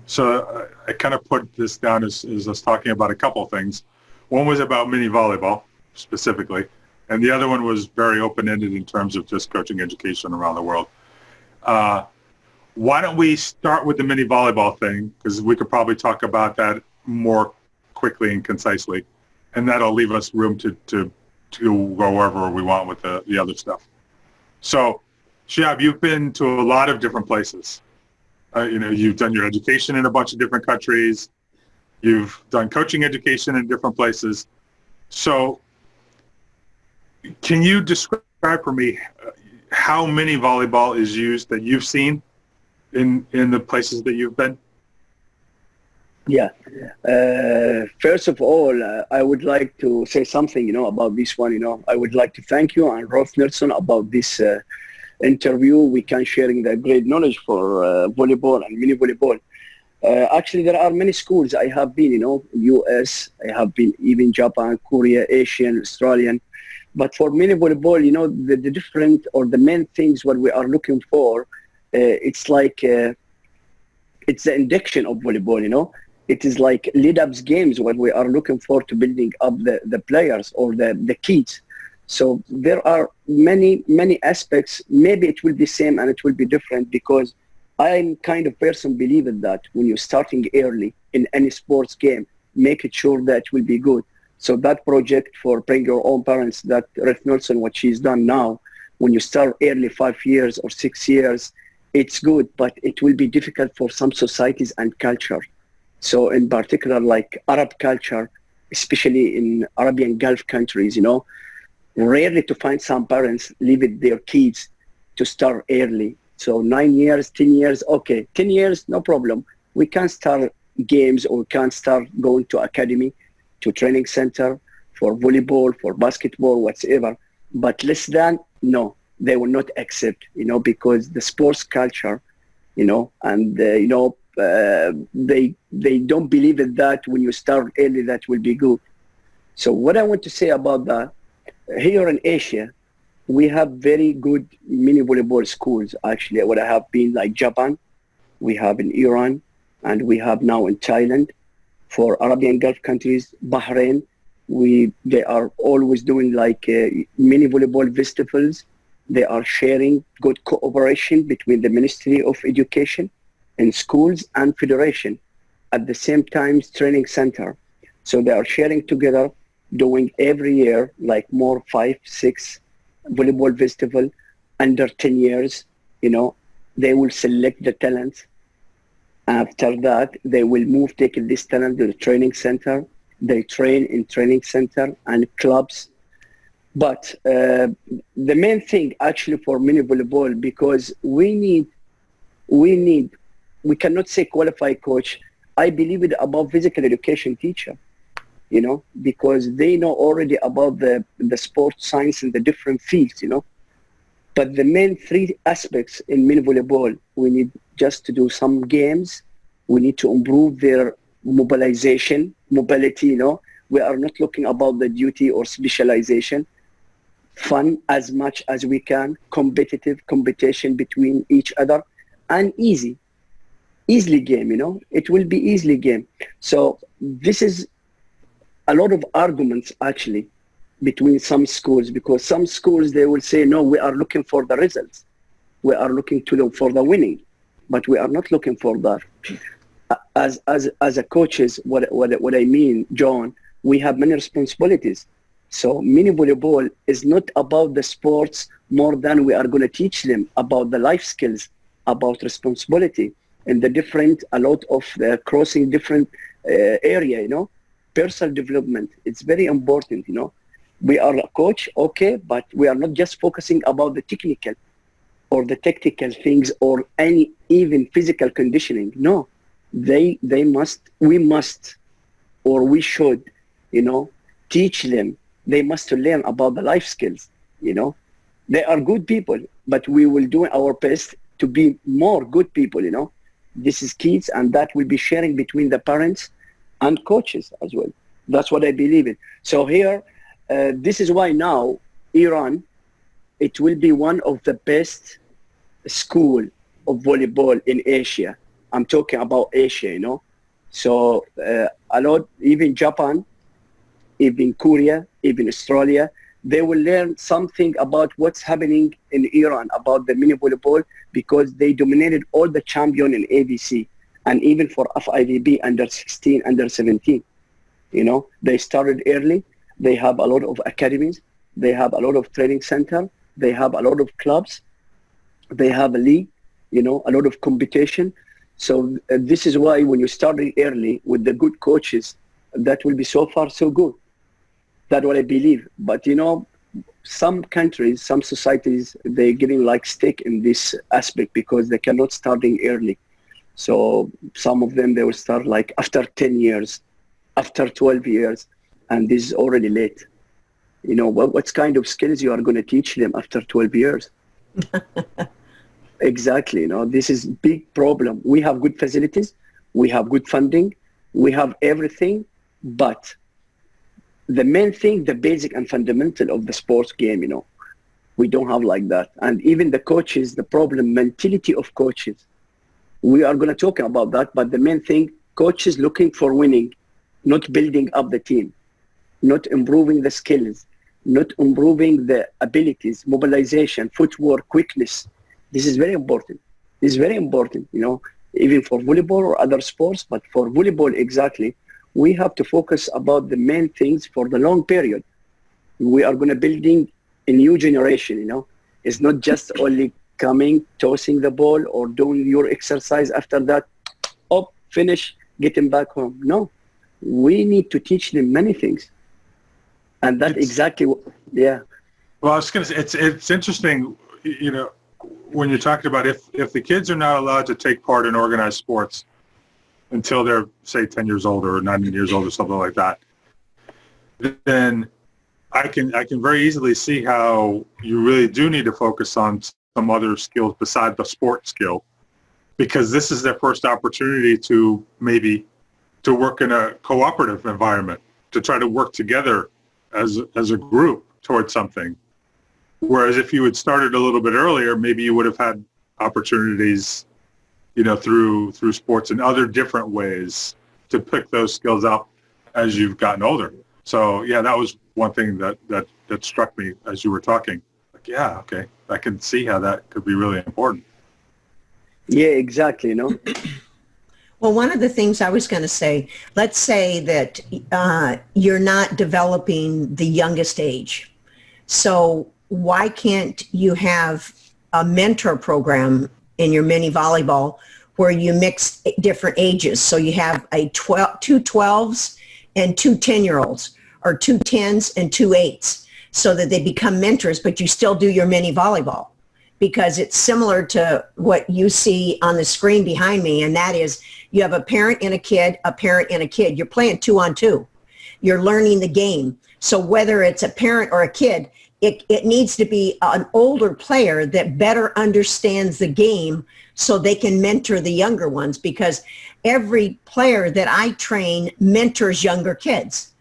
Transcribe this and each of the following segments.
So I kind of put this down as us talking about a couple of things. One was about mini volleyball specifically, and the other one was very open-ended in terms of just coaching education around the world. Why don't we start with the mini volleyball thing, because we could probably talk about that more quickly and concisely, and that'll leave us room to go wherever we want with the other stuff. So, Shihab, you've been to a lot of different places. You've done your education in a bunch of different countries. You've done coaching education in different places. So can you describe for me how mini volleyball is used that you've seen in the places that you've been? Yeah. First of all, I would like to say something, about this one. I would like to thank you and Ruth Nelson about this interview. We can sharing the great knowledge for volleyball and mini volleyball. Actually, there are many schools I have been, US, I have been even Japan, Korea, Asian, Australian. But for mini volleyball, the different or the main things what we are looking for, it's like, it's the induction of volleyball, It is like lead-ups games what we are looking for to building up the players or the kids. So there are many, many aspects. Maybe it will be same and it will be different, because I'm kind of person believing that when you're starting early in any sports game, make it sure that it will be good. So that project for Bring Your Own Parents, that Ruth Nelson, what she's done now, when you start early 5 years or 6 years, it's good, but it will be difficult for some societies and culture. So in particular, like Arab culture, especially in Arabian Gulf countries, rarely to find some parents leave their kids to start early. So 9 years, 10 years, okay. 10 years, no problem. We can start games or we can start going to academy, to training center for volleyball, for basketball, whatever. But less than, no, they will not accept, because the sports culture, and, they don't believe in that when you start early, that will be good. So what I want to say about that, here in Asia, we have very good mini volleyball schools. Actually, what I have been like Japan, we have in Iran, and we have now in Thailand. For Arabian Gulf countries, Bahrain, they are always doing like mini volleyball festivals. They are sharing good cooperation between the Ministry of Education and schools and federation. At the same time, training center. So they are sharing together, doing every year like more 5, 6 volleyball festival under 10 years. They will select the talents. After that, they will move, taking this talent to the training center. They train in training center and clubs. But the main thing actually for mini volleyball, because we cannot say qualified coach. I believe it about physical education teacher, because they know already about the sports science and the different fields, But the main 3 aspects in mini volleyball, we need just to do some games. We need to improve their mobility, We are not looking about the duty or specialization. Fun as much as we can, competition between each other, and easily game, It will be easily game. So this is a lot of arguments actually between some schools, because some schools, they will say, no, we are looking for the results. We are looking for the winning, but we are not looking for that. As a coaches, what I mean, John, we have many responsibilities. So mini volleyball is not about the sports more than we are going to teach them about the life skills, about responsibility, and a lot of crossing different area, personal development. It's very important, We are a coach, okay, but we are not just focusing about the technical or the tactical things or any even physical conditioning. No, we must, or we should, teach them. They must learn about the life skills, They are good people, but we will do our best to be more good people, This is kids, and that will be sharing between the parents and coaches as well. That's what I believe in. So here, this is why now Iran, it will be one of the best school of volleyball in Asia. I'm talking about Asia, you know. So a lot, even Japan, even Korea, even Australia, they will learn something about what's happening in Iran, about the mini volleyball, because they dominated all the champion in AVC, and even for FIVB under 16, under 17. You know, they started early. They have a lot of academies. They have a lot of training center. They have a lot of clubs. They have a league, you know, a lot of competition. So this is why when you start early with the good coaches, that will be so far so good. That's what I believe. But, you know, some countries, some societies, they're getting like stuck in this aspect because they cannot starting early. So some of them, they will start like after 10 years, after 12 years, and this is already late. You know, what kind of skills you are going to teach them after 12 years? Exactly. You know, this is big problem. We have good facilities. We have good funding. We have everything, but the main thing, the basic and fundamental of the sports game, you know, we don't have like that. And even the coaches, the problem, mentality of coaches, we are going to talk about that. But the main thing, coaches looking for winning, not building up the team, not improving the skills, not improving the abilities, mobilization, footwork, quickness. This is very important. This is very important, you know, even for volleyball or other sports, but for volleyball exactly, we have to focus about the main things for the long period. We are going to building a new generation, you know. It's not just only coming, tossing the ball or doing your exercise after that, up, finish, getting back home. No, we need to teach them many things. And that's exactly what, yeah. Well, I was going to say, it's interesting, you know, when you're talking about if the kids are not allowed to take part in organized sports until they're, say, 10 years old or 9 years old or something like that, then I can very easily see how you really do need to focus on some other skills beside the sport skill, because this is their first opportunity to maybe to work in a cooperative environment, to try to work together as a group towards something. Whereas if you had started a little bit earlier, maybe you would have had opportunities, you know, through sports in other different ways to pick those skills up as you've gotten older. So yeah, that was one thing that struck me as you were talking. Like, yeah, okay, I can see how that could be really important. Yeah, exactly, you know. Well, one of the things I was going to say, let's say that you're not developing the youngest age. So why can't you have a mentor program in your mini volleyball where you mix different ages? So you have two 12s and two 10-year-olds, or two 10s and two 8s, so that they become mentors, but you still do your mini volleyball. Because it's similar to what you see on the screen behind me, and that is you have a parent and a kid, a parent and a kid. You're playing 2-on-2. You're learning the game. So whether it's a parent or a kid, it needs to be an older player that better understands the game so they can mentor the younger ones, because every player that I train mentors younger kids.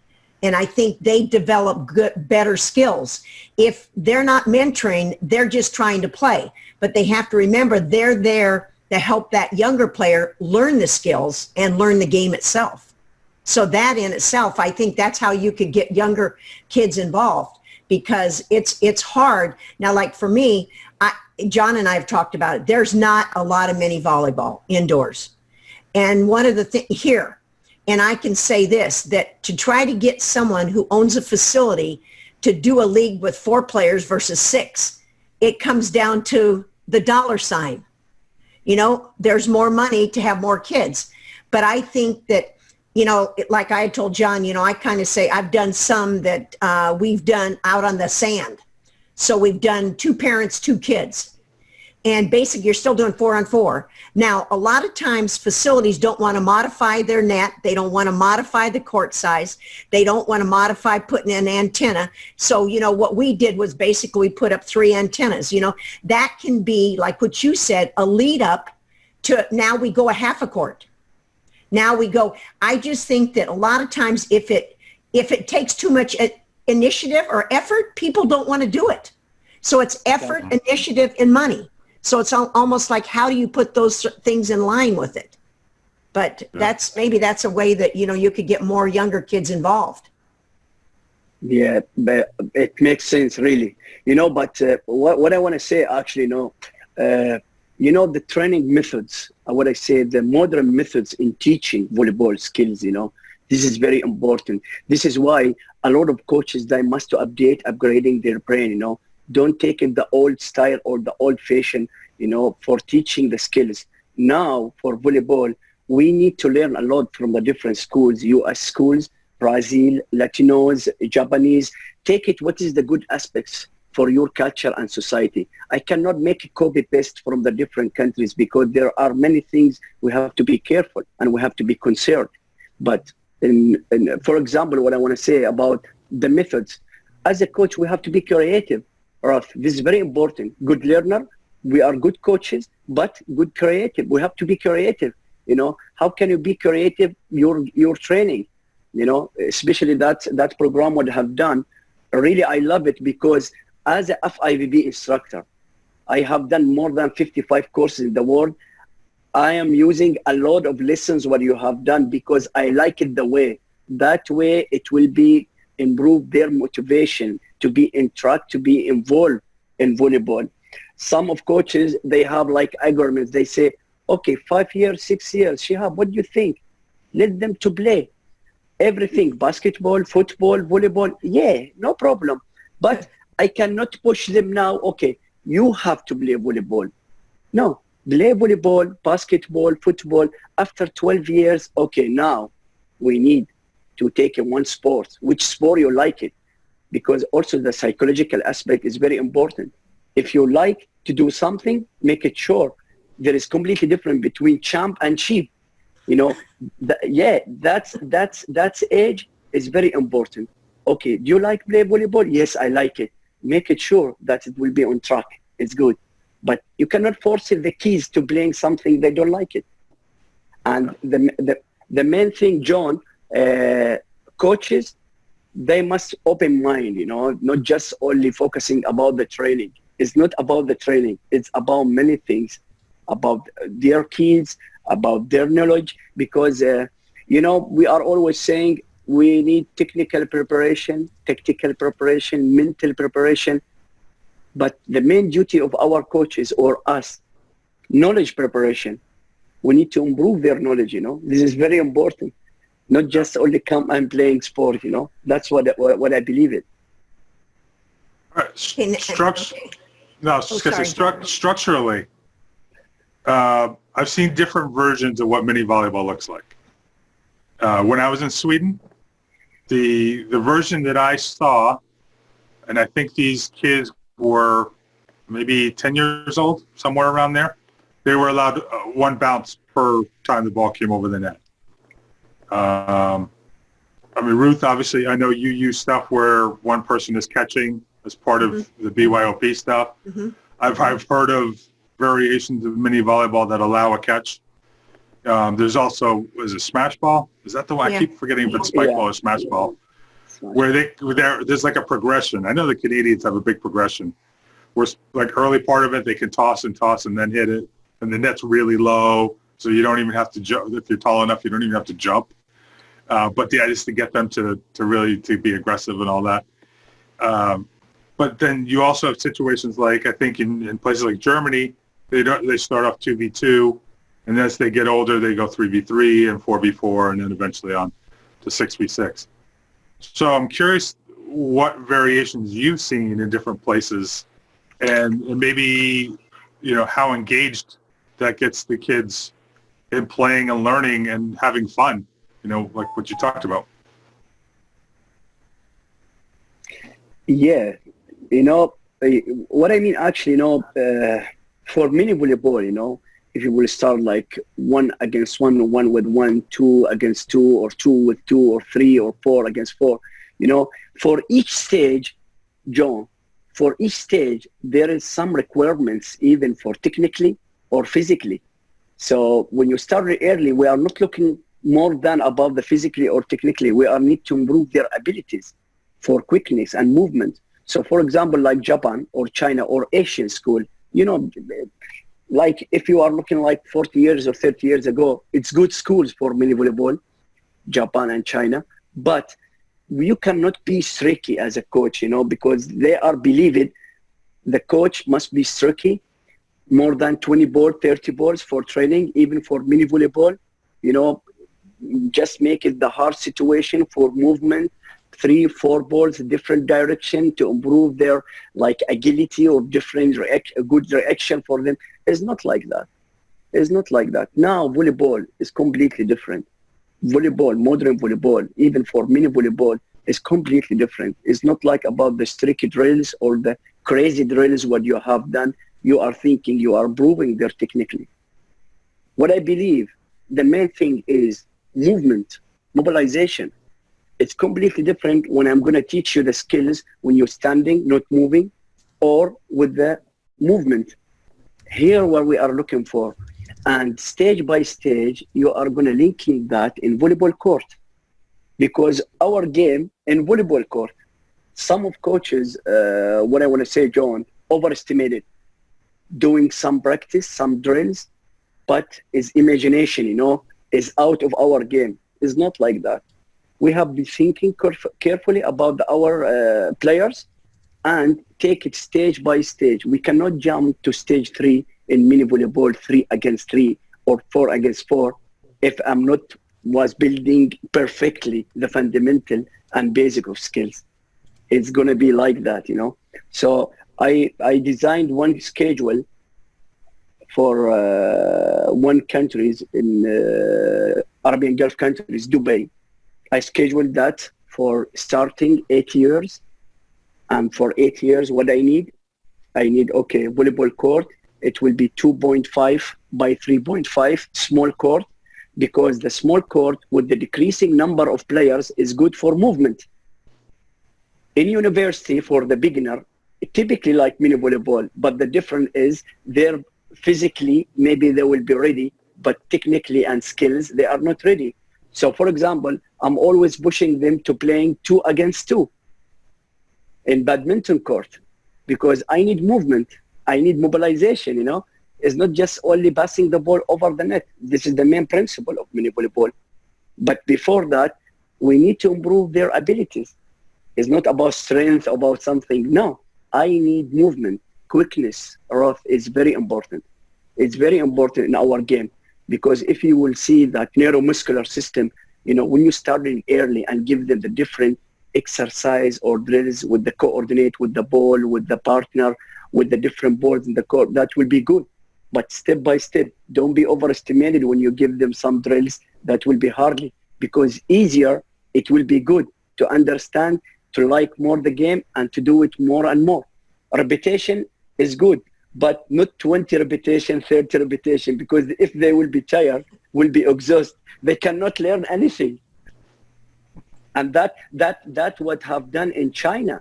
And I think they develop better skills. If they're not mentoring, they're just trying to play. But they have to remember they're there to help that younger player learn the skills and learn the game itself. So that in itself, I think that's how you could get younger kids involved, because it's hard. Now, like for me, John and I have talked about it. There's not a lot of mini volleyball indoors. And one of the things here, and I can say this, that to try to get someone who owns a facility to do a league with 4 players versus 6, it comes down to the dollar sign. You know, there's more money to have more kids. But I think that, you know, like I told John, you know, I kind of say I've done some that we've done out on the sand. So we've done 2 parents, 2 kids. And basically, you're still doing 4-on-4. Now, a lot of times facilities don't want to modify their net. They don't want to modify the court size. They don't want to modify putting an antenna. So, you know, what we did was basically put up 3 antennas. You know, that can be, like what you said, a lead up to now we go a half a court. Now we go. I just think that a lot of times if it takes too much initiative or effort, people don't want to do it. So it's effort, initiative, and money. So it's almost like, how do you put those things in line with it? but maybe that's a way that, you know, you could get more younger kids involved. Yeah, but it makes sense, really. You know, but what I want to say, actually, you know, the training methods, what I say, the modern methods in teaching volleyball skills, you know, this is very important. This is why a lot of coaches, they must upgrading their brain, you know. Don't take it the old style or the old fashion, you know, for teaching the skills. Now, for volleyball, we need to learn a lot from the different schools, US schools, Brazil, Latinos, Japanese. Take it, what is the good aspects for your culture and society. I cannot make a copy-paste from the different countries because there are many things we have to be careful and we have to be concerned. But for example, what I want to say about the methods, as a coach, we have to be creative. Ruth, this is very important. Good learner, we are good coaches, but good creative. We have to be creative. You know, how can you be creative? Your training, you know, especially that program what I have done. Really, I love it because as a FIVB instructor, I have done more than 55 courses in the world. I am using a lot of lessons what you have done because I like it the way. That way it will be improve their motivation to be in track, to be involved in volleyball. Some of coaches, they have like arguments. They say, okay, 5 years, 6 years, Shihab, what do you think? Let them to play everything, basketball, football, volleyball. Yeah, no problem. But I cannot push them now. Okay, you have to play volleyball. No, play volleyball, basketball, football. After 12 years, okay, now we need to take one sport. Which sport you like it? Because also the psychological aspect is very important. If you like to do something, make it sure. There is completely different between champ and cheap. You know, that's age is very important. Okay, do you like play volleyball? Yes, I like it. Make it sure that it will be on track. It's good. But you cannot force the kids to playing something they don't like it. And the main thing, John, coaches, they must open mind, you know, not just only focusing about the training. It's not about the training. It's about many things, about their kids, about their knowledge, because, you know, we are always saying we need technical preparation, tactical preparation, mental preparation. But the main duty of our coaches or us, knowledge preparation. We need to improve their knowledge, you know. This is very important. Not just only come and playing sport, you know. That's what I believe in. All right. Structurally, I've seen different versions of what mini volleyball looks like. When I was in Sweden, the version that I saw, and I think these kids were maybe 10 years old, somewhere around there, they were allowed one bounce per time the ball came over the net. I mean, Ruth, obviously, I know you use stuff where one person is catching as part of the BYOP stuff. Mm-hmm. I've heard of variations of mini volleyball that allow a catch. There's also, is it smash ball? Is that the one? Yeah. I keep forgetting if it's spike ball or smash ball. Where there's like a progression. I know the Canadians have a big progression. Where like early part of it, they can toss and then hit it, and the net's really low, so you don't even have to jump. If you're tall enough, you don't even have to jump. But the idea is to get them to really be aggressive and all that. But then you also have situations like, I think in places like Germany, they start off 2v2, and as they get older, they go 3v3 and 4v4, and then eventually on to 6v6. So I'm curious what variations you've seen in different places, and maybe, you know, how engaged that gets the kids in playing and learning and having fun, you know, like what you talked about. Yeah, you know, what I mean, actually, you know, for mini volleyball, you know, if you will start like 1 against 1, 1 with 1, 2 against 2, or 2 with 2, or 3 or 4 against 4, you know, for each stage, John, for each stage, there is some requirements even for technically or physically. So when you start early, we are not looking more than above the physically or technically. We are need to improve their abilities for quickness and movement. So for example, like Japan or China or Asian school, you know, like if you are looking like 40 years or 30 years ago, it's good schools for mini volleyball, Japan and China, but you cannot be tricky as a coach, you know, because they are believing the coach must be tricky, more than 20 balls, 30 balls for training, even for mini volleyball, you know, just make it the hard situation for movement, 3-4 balls, different direction to improve their like agility or different good reaction for them. It's not like that. It's not like that. Now volleyball is completely different. Volleyball, modern volleyball, even for mini volleyball, is completely different. It's not like about the strict drills or the crazy drills what you have done. You are thinking, you are improving there technically. What I believe, the main thing is movement, mobilization. It's completely different when I'm going to teach you the skills when you're standing, not moving, or with the movement. Here what we are looking for. And stage by stage, you are going to link that in volleyball court. Because our game in volleyball court, some of coaches, what I want to say, John, overestimated doing some practice, some drills, but is imagination, you know, is out of our game. It's not like that. We have been thinking carefully about our players and take it stage by stage. We cannot jump to stage 3 in mini volleyball, 3 against 3 or 4 against 4 if I'm not was building perfectly the fundamental and basic of skills. It's going to be like that, you know. So I designed one schedule for one countries in Arabian Gulf countries, Dubai. I scheduled that for starting 8 years. And for 8 years, what I need, okay, volleyball court. It will be 2.5 by 3.5 small court, because the small court with the decreasing number of players is good for movement. In university, for the beginner, typically like mini volleyball, but the difference is they're physically, maybe they will be ready, but technically and skills, they are not ready. So for example, I'm always pushing them to playing 2 against 2 in badminton court, because I need movement. I need mobilization, you know. It's not just only passing the ball over the net. This is the main principle of mini volleyball. But before that, we need to improve their abilities. It's not about strength, about something. No, I need movement, quickness. Ruth is very important. It's very important in our game, because if you will see that neuromuscular system, you know, when you start it early and give them the different exercise or drills with the coordinate with the ball, with the partner, with the different balls in the court, that will be good. But step by step, don't be overestimated when you give them some drills that will be hardly, because easier, it will be good to understand, to like more the game and to do it more and more. Repetition is good, but not 20 repetition, 30 repetition, because if they will be tired, will be exhausted, they cannot learn anything. And that what have done in China.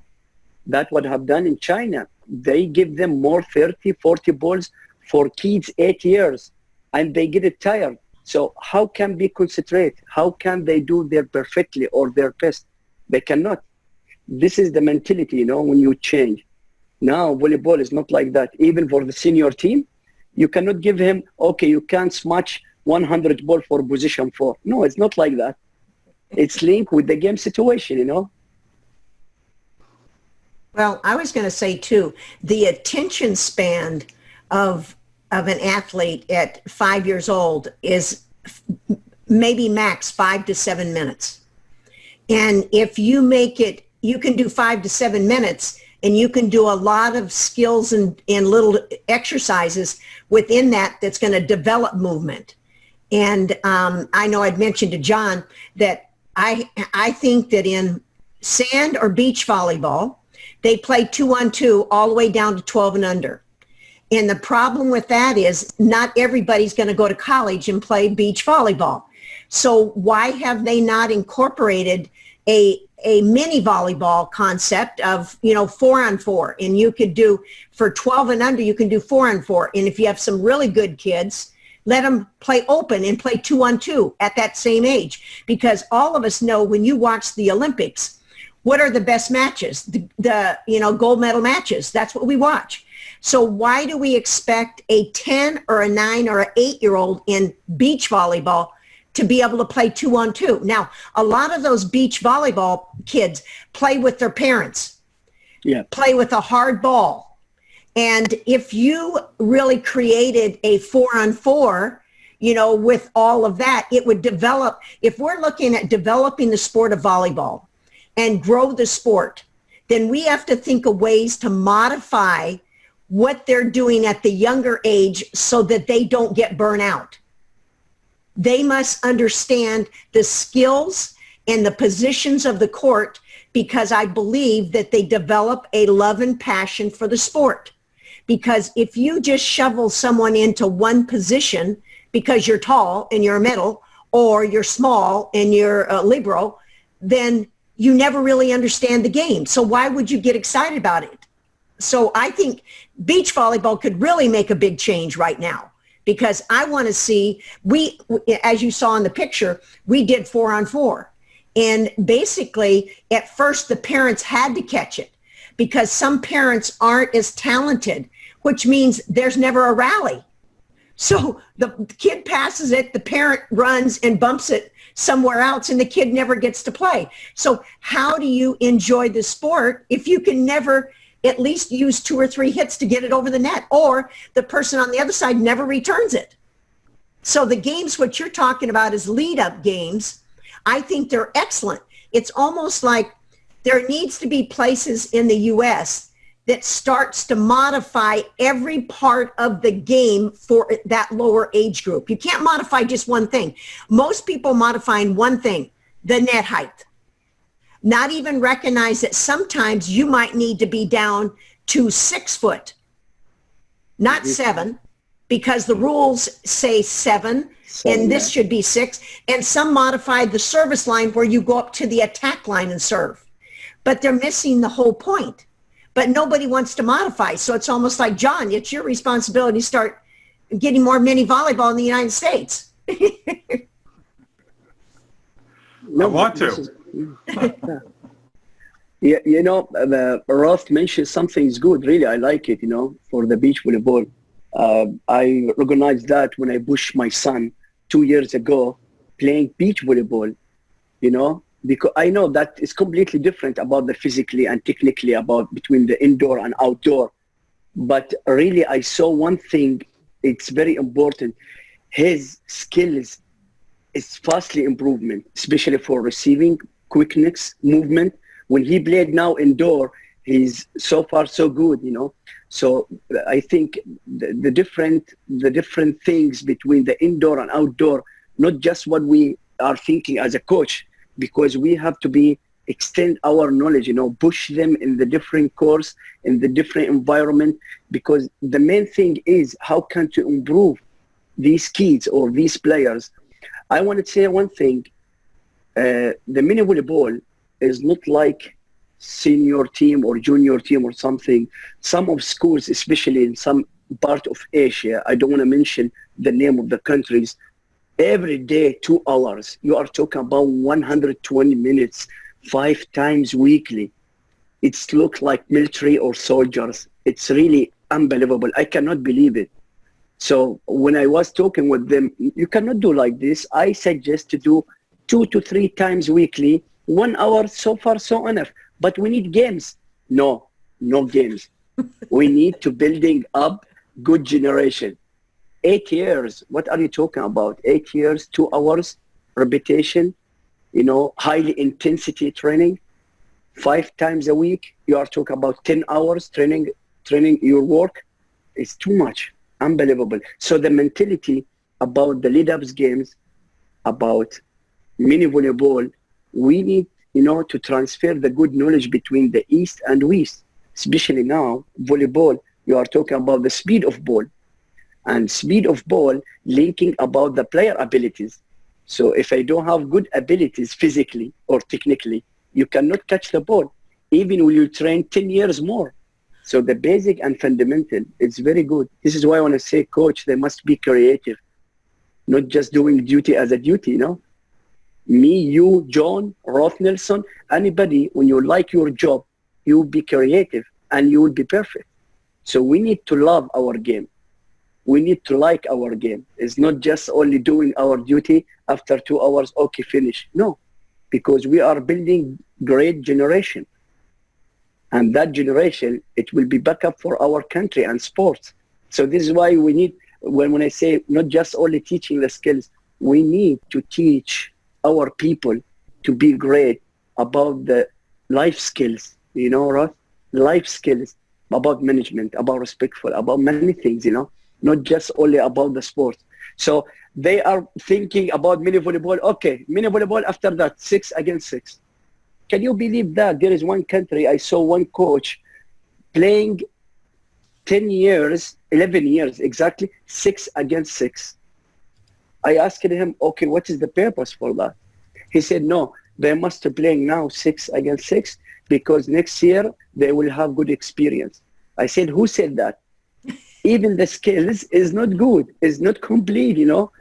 That what have done in China. They give them more 30, 40 balls for kids 8 years, and they get it tired. So how can they concentrate? How can they do their perfectly or their best? They cannot. This is the mentality, you know, when you change. Now volleyball is not like that. Even for the senior team, you cannot give him, okay, you can't smash 100 ball for position 4. No, it's not like that. It's linked with the game situation, you know. Well, I was going to say too, the attention span of an athlete at 5 years old is maybe max 5 to 7 minutes. And if you make it, you can do 5 to 7 minutes, and you can do a lot of skills and little exercises within that that's going to develop movement. And I know I'd mentioned to John that I think that in sand or beach volleyball, they play 2-on-2 all the way down to 12 and under. And the problem with that is not everybody's going to go to college and play beach volleyball. So why have they not incorporated a mini volleyball concept of, you know, 4-on-4? And you could do, for 12 and under, you can do 4-on-4. And if you have some really good kids, let them play open and play 2-on-2 at that same age. Because all of us know when you watch the Olympics, what are the best matches? The you know, gold medal matches. That's what we watch. So why do we expect a 10 or a 9 or an 8-year-old in beach volleyball to be able to play 2-on-2? Now, a lot of those beach volleyball kids play with their parents, play with a hard ball. And if you really created a 4-on-4, you know, with all of that, it would develop. If we're looking at developing the sport of volleyball and grow the sport, then we have to think of ways to modify what they're doing at the younger age so that they don't get burnt out. They must understand the skills and the positions of the court, because I believe that they develop a love and passion for the sport. Because if you just shovel someone into one position because you're tall and you're a middle, or you're small and you're a libero, then you never really understand the game. So why would you get excited about it? So I think beach volleyball could really make a big change right now, because I want to see, as you saw in the picture, we did 4-on-4. And basically, at first, the parents had to catch it, because some parents aren't as talented, which means there's never a rally. So the kid passes it, the parent runs and bumps it somewhere else, and the kid never gets to play. So how do you enjoy the sport if you can never at least use 2 or 3 hits to get it over the net, or the person on the other side never returns it? So the games, what you're talking about is lead-up games. I think they're excellent. It's almost like there needs to be places in the U.S. that starts to modify every part of the game for that lower age group. You can't modify just one thing. Most people modifying one thing, the net height. Not even recognize that sometimes you might need to be down to 6 foot, not 7, because the rules say 7, and this should be 6. And some modified the service line where you go up to the attack line and serve. But they're missing the whole point. But nobody wants to modify. So it's almost like, John, it's your responsibility to start getting more mini volleyball in the United States. I want to. Yeah, you know, Ruth mentioned something is good. Really, I like it, you know, for the beach volleyball. I recognized that when I pushed my son 2 years ago playing beach volleyball, you know, because I know that it's completely different about the physically and technically about between the indoor and outdoor. But really, I saw one thing, it's very important. His skills is vastly improvement, especially for receiving, quickness, movement. When he played now indoor, he's so far so good, you know. So I think the different things between the indoor and outdoor, not just what we are thinking as a coach, because we have to extend our knowledge, you know, push them in the different course, in the different environment, because the main thing is how can to improve these kids or these players. I want to say one thing, the mini volleyball is not like senior team or junior team or something. Some of schools, especially in some part of Asia, I don't want to mention the name of the countries, every day 2 hours. You are talking about 120 minutes, 5 times weekly. It's look like military or soldiers. It's really unbelievable. I cannot believe it. So when I was talking with them, you cannot do like this. I suggest to do 2 to 3 times weekly, 1 hour, so far so enough. But we need games. No games. We need to building up good generation. 8 years, what are you talking about? 8 years, 2 hours, repetition, you know, highly intensity training, 5 times a week. You are talking about 10 hours training your work. It's too much, unbelievable. So the mentality about the lead-ups games, about mini volleyball, we need, you know, to transfer the good knowledge between the East and West. Especially now, volleyball, you are talking about the speed of ball. And speed of ball linking about the player abilities. So if I don't have good abilities physically or technically, you cannot catch the ball, even when you train 10 years more. So the basic and fundamental, it's very good. This is why I want to say, coach, they must be creative, not just doing duty as a duty, you know. Me, you, John, Ruth Nelson, anybody, when you like your job, you will be creative and you will be perfect. So we need to love our game. We need to like our game. It's not just only doing our duty after 2 hours, okay, finish. No, because we are building great generation. And that generation, it will be backup for our country and sports. So this is why we need, when I say not just only teaching the skills, we need to teach our people to be great about the life skills, you know, right? Life skills, about management, about respectful, about many things, you know, not just only about the sport. So they are thinking about mini volleyball. Okay, mini volleyball after that, 6 against 6. Can you believe that? There is one country, I saw one coach playing 10 years, 11 years exactly, 6 against 6. I asked him, okay, what is the purpose for that? He said, no, they must be playing now 6 against 6 because next year they will have good experience. I said, who said that? Even the skills is not good, is not complete, you know?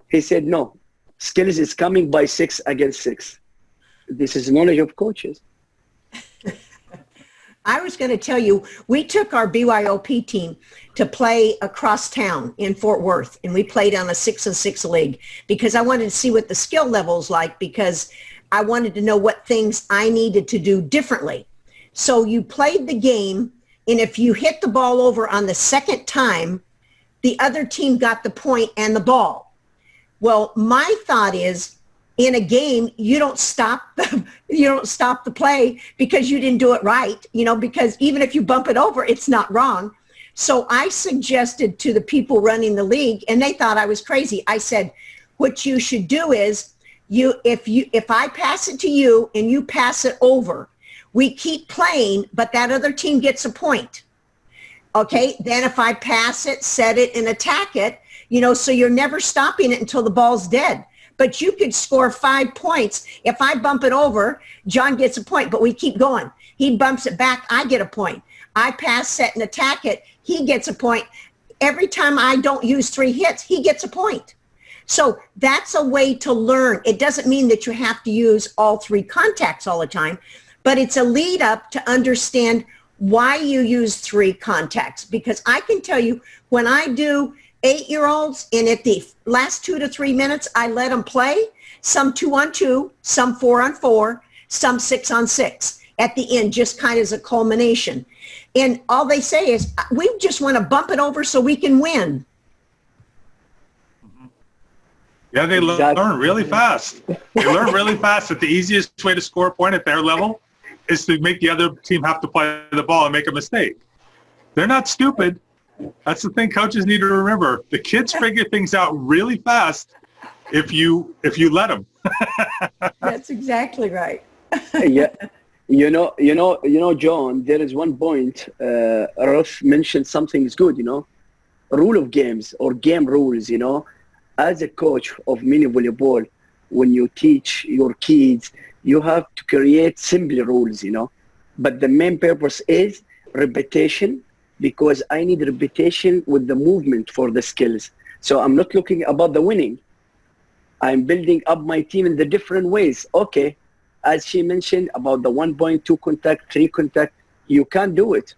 He said, no, skills is coming by 6 against 6. This is knowledge of coaches. I was going to tell you, we took our BYOP team to play across town in Fort Worth, and we played on a 6-on-6 league because I wanted to see what the skill level's like, because I wanted to know what things I needed to do differently. So you played the game, and if you hit the ball over on the second time, the other team got the point and the ball. Well, my thought is, in a game, you don't stop the play because you didn't do it right, you know, because even if you bump it over, it's not wrong. So I suggested to the people running the league, and they thought I was crazy. I said, what you should do is, if I pass it to you and you pass it over, we keep playing, but that other team gets a point. Okay, then if I pass it, set it, and attack it, you know, so you're never stopping it until the ball's dead. But you could score 5 points. If I bump it over, John gets a point, but we keep going. He bumps it back, I get a point. I pass, set, and attack it, he gets a point. Every time I don't use 3 hits, he gets a point. So that's a way to learn. It doesn't mean that you have to use all 3 contacts all the time, but it's a lead up to understand why you use 3 contacts. Because I can tell you, when I do 8-year-olds, and at the last 2 to 3 minutes, I let them play, some 2-on-2, some 4-on-4, some 6-on-6 at the end, just kind of as a culmination. And all they say is, we just want to bump it over so we can win. Yeah, they learn really fast. They learn really fast that the easiest way to score a point at their level is to make the other team have to play the ball and make a mistake. They're not stupid. That's the thing coaches need to remember. The kids figure things out really fast if you let them. That's exactly right. Yeah, you know, John, there is one point, Ruth mentioned something is good, you know, rule of games or game rules, you know. As a coach of mini volleyball, when you teach your kids, you have to create simple rules, you know, but the main purpose is repetition, because I need repetition with the movement for the skills. So I'm not looking about the winning. I'm building up my team in the different ways. Okay, as she mentioned about the 1.2 contact, 3 contact, you can't do it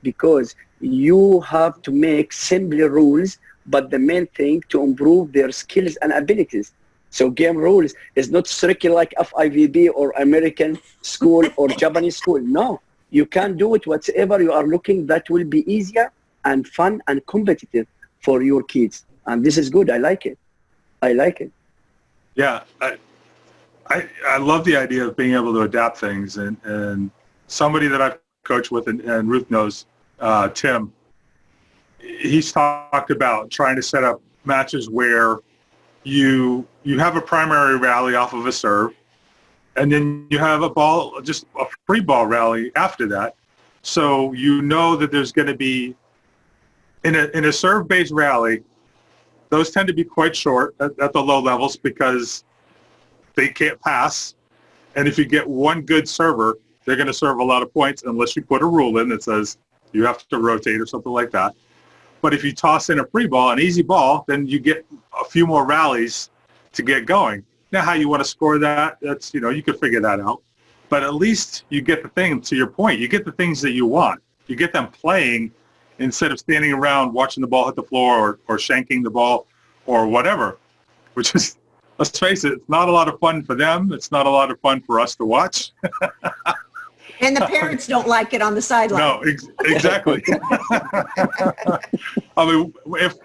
because you have to make simple rules, but the main thing to improve their skills and abilities. So game rules is not strictly like FIVB or American school or Japanese school. No. You can do it whatever you are looking that will be easier and fun and competitive for your kids. And this is good. I like it. I like it. Yeah, I love the idea of being able to adapt things. And somebody that I've coached with, and Ruth knows, Tim, he's talked about trying to set up matches where you have a primary rally off of a serve, and then you have a ball, just a free ball rally after that. So you know that there's going to be, in a serve-based rally, those tend to be quite short at the low levels because they can't pass. And if you get one good server, they're going to serve a lot of points unless you put a rule in that says you have to rotate or something like that. But if you toss in a free ball, an easy ball, then you get a few more rallies to get going. Now, how you want to score that, that's, you know, you can figure that out. But at least you get the thing, to your point, you get the things that you want. You get them playing instead of standing around watching the ball hit the floor or shanking the ball or whatever, which is, let's face it, it's not a lot of fun for them. It's not a lot of fun for us to watch. And the parents don't like it on the sideline. No, exactly. I mean, if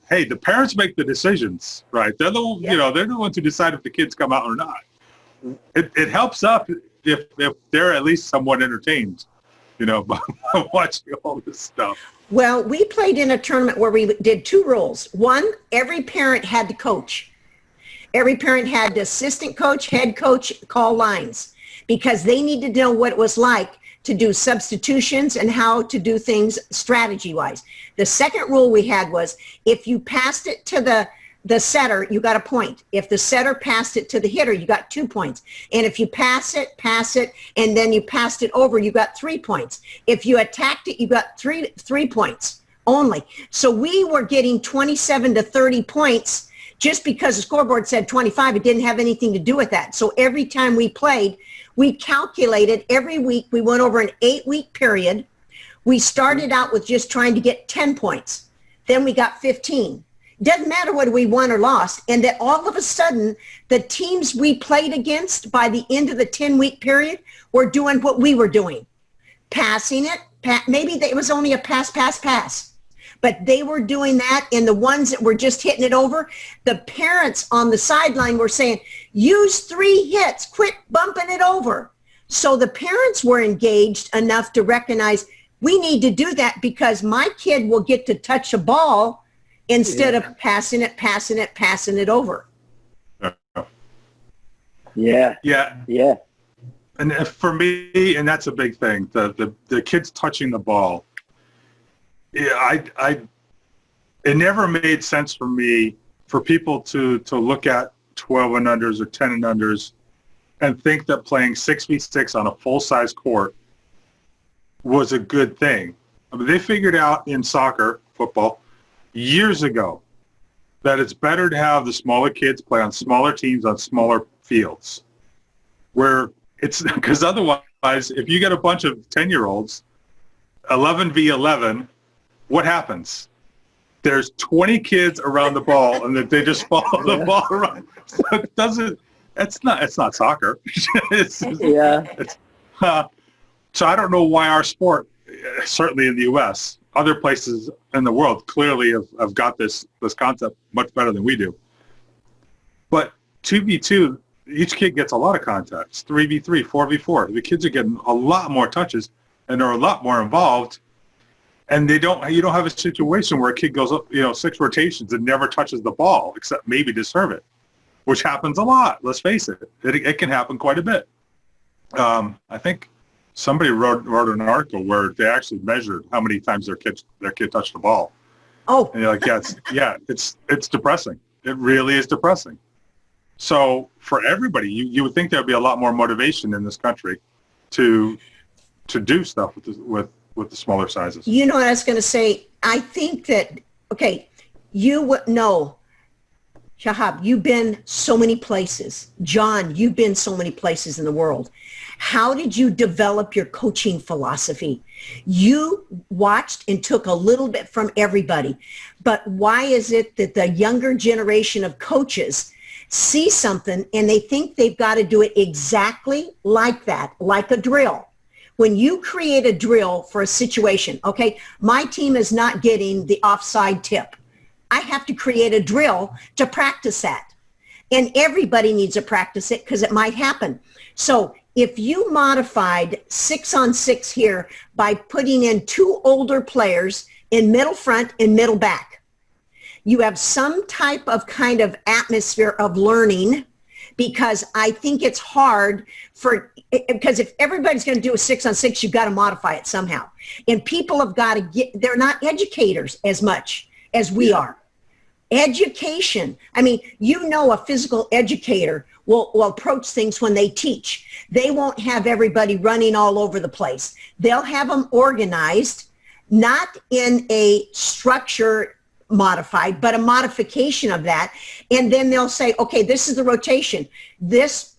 hey, the parents make the decisions, right? They're the they're the ones who decide if the kids come out or not. It helps us if they're at least somewhat entertained, by watching all this stuff. Well, we played in a tournament where we did 2 rules. One, every parent had to coach. Every parent had the assistant coach, head coach call lines, because they needed to know what it was like to do substitutions and how to do things strategy-wise. The second rule we had was if you passed it to the setter, you got a point. If the setter passed it to the hitter, you got 2 points. And if you pass it, and then you passed it over, you got 3 points. If you attacked it, you got three points only. So we were getting 27 to 30 points just because the scoreboard said 25. It didn't have anything to do with that. So every time we played, we calculated every week. We went over an 8-week period. We started out with just trying to get 10 points. Then we got 15. Doesn't matter whether we won or lost. And that all of a sudden, the teams we played against by the end of the 10-week period were doing what we were doing. Passing it. Maybe it was only a pass. But they were doing that, and the ones that were just hitting it over, the parents on the sideline were saying, use 3 hits, quit bumping it over. So the parents were engaged enough to recognize we need to do that because my kid will get to touch a ball instead of passing it over. Yeah. And for me, and that's a big thing, the kids touching the ball. Yeah, it never made sense for me for people to look at 12 and unders or 10 and unders and think that playing 6v6 on a full-size court was a good thing. I mean, they figured out in football, years ago that it's better to have the smaller kids play on smaller teams on smaller fields, where it's because otherwise, if you get a bunch of 10-year-olds, 11v11, what happens? There's 20 kids around the ball, and that they just follow the ball around. So it doesn't. It's not soccer. So I don't know why our sport, certainly in the U.S., other places in the world clearly have got this concept much better than we do. But 2v2, each kid gets a lot of contacts. 3v3, 4v4. The kids are getting a lot more touches, and they're a lot more involved. And you don't have a situation where a kid goes up, 6 rotations and never touches the ball except maybe to serve it, which happens a lot. Let's face it. It can happen quite a bit. I think somebody wrote an article where they actually measured how many times their kid touched the ball. Oh. And you're like, it's depressing. It really is depressing. So for everybody, you would think there'd be a lot more motivation in this country to do stuff with the smaller sizes. You know what I was going to say? I think that, you would know, Shihab, you've been so many places. John, you've been so many places in the world. How did you develop your coaching philosophy? You watched and took a little bit from everybody. But why is it that the younger generation of coaches see something and they think they've got to do it exactly like that, like a drill? When you create a drill for a situation, my team is not getting the offside tip. I have to create a drill to practice that. And everybody needs to practice it because it might happen. So if you modified 6-on-6 here by putting in 2 older players in middle front and middle back, you have some type of kind of atmosphere of learning, because I think it's hard because if everybody's going to do a 6-on-6, you've got to modify it somehow. And people have got to they're not educators as much as we are. Education. I mean, a physical educator will approach things when they teach. They won't have everybody running all over the place. They'll have them organized, not in a structure modified, but a modification of that. And then they'll say, this is the rotation. This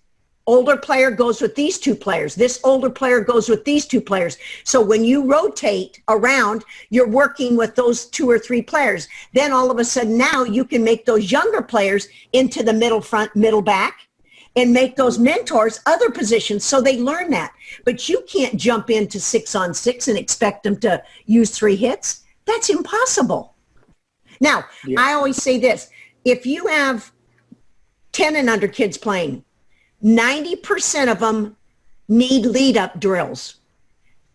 older player goes with these two players. This older player goes with these two players. So when you rotate around, you're working with those 2 or 3 players. Then all of a sudden now you can make those younger players into the middle front, middle back, and make those mentors other positions so they learn that. But you can't jump into 6-on-6 and expect them to use 3 hits. That's impossible. Now, I always say this. If you have 10 and under kids playing, 90% of them need lead-up drills.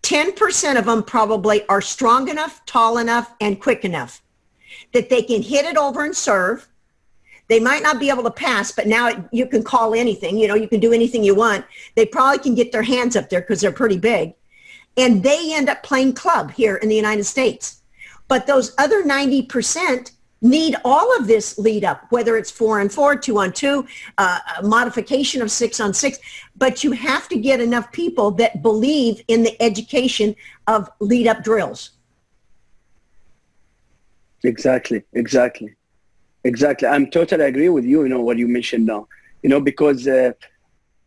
10% of them probably are strong enough, tall enough, and quick enough that they can hit it over and serve. They might not be able to pass, but now you can call anything. You know, you can do anything you want. They probably can get their hands up there because they're pretty big. And they end up playing club here in the United States. But those other 90% need all of this lead up, whether it's 4-on-4, 2-on-2, a modification of 6-on-6. But you have to get enough people that believe in the education of lead up drills. Exactly. I'm totally agree with you, what you mentioned now, because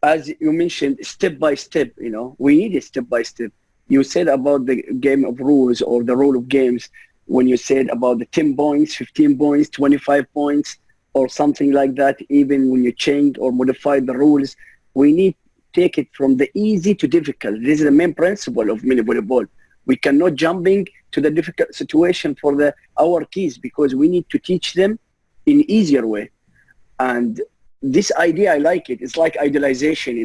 as you mentioned, step by step, we need a step by step. You said about the game of rules or the rule of games when you said about the 10 points, 15 points, 25 points, or something like that. Even when you change or modify the rules, we need to take it from the easy to difficult. This is the main principle of mini volleyball. We cannot jumping to the difficult situation for our kids because we need to teach them in easier way. And this idea, I like it. It's like idealization,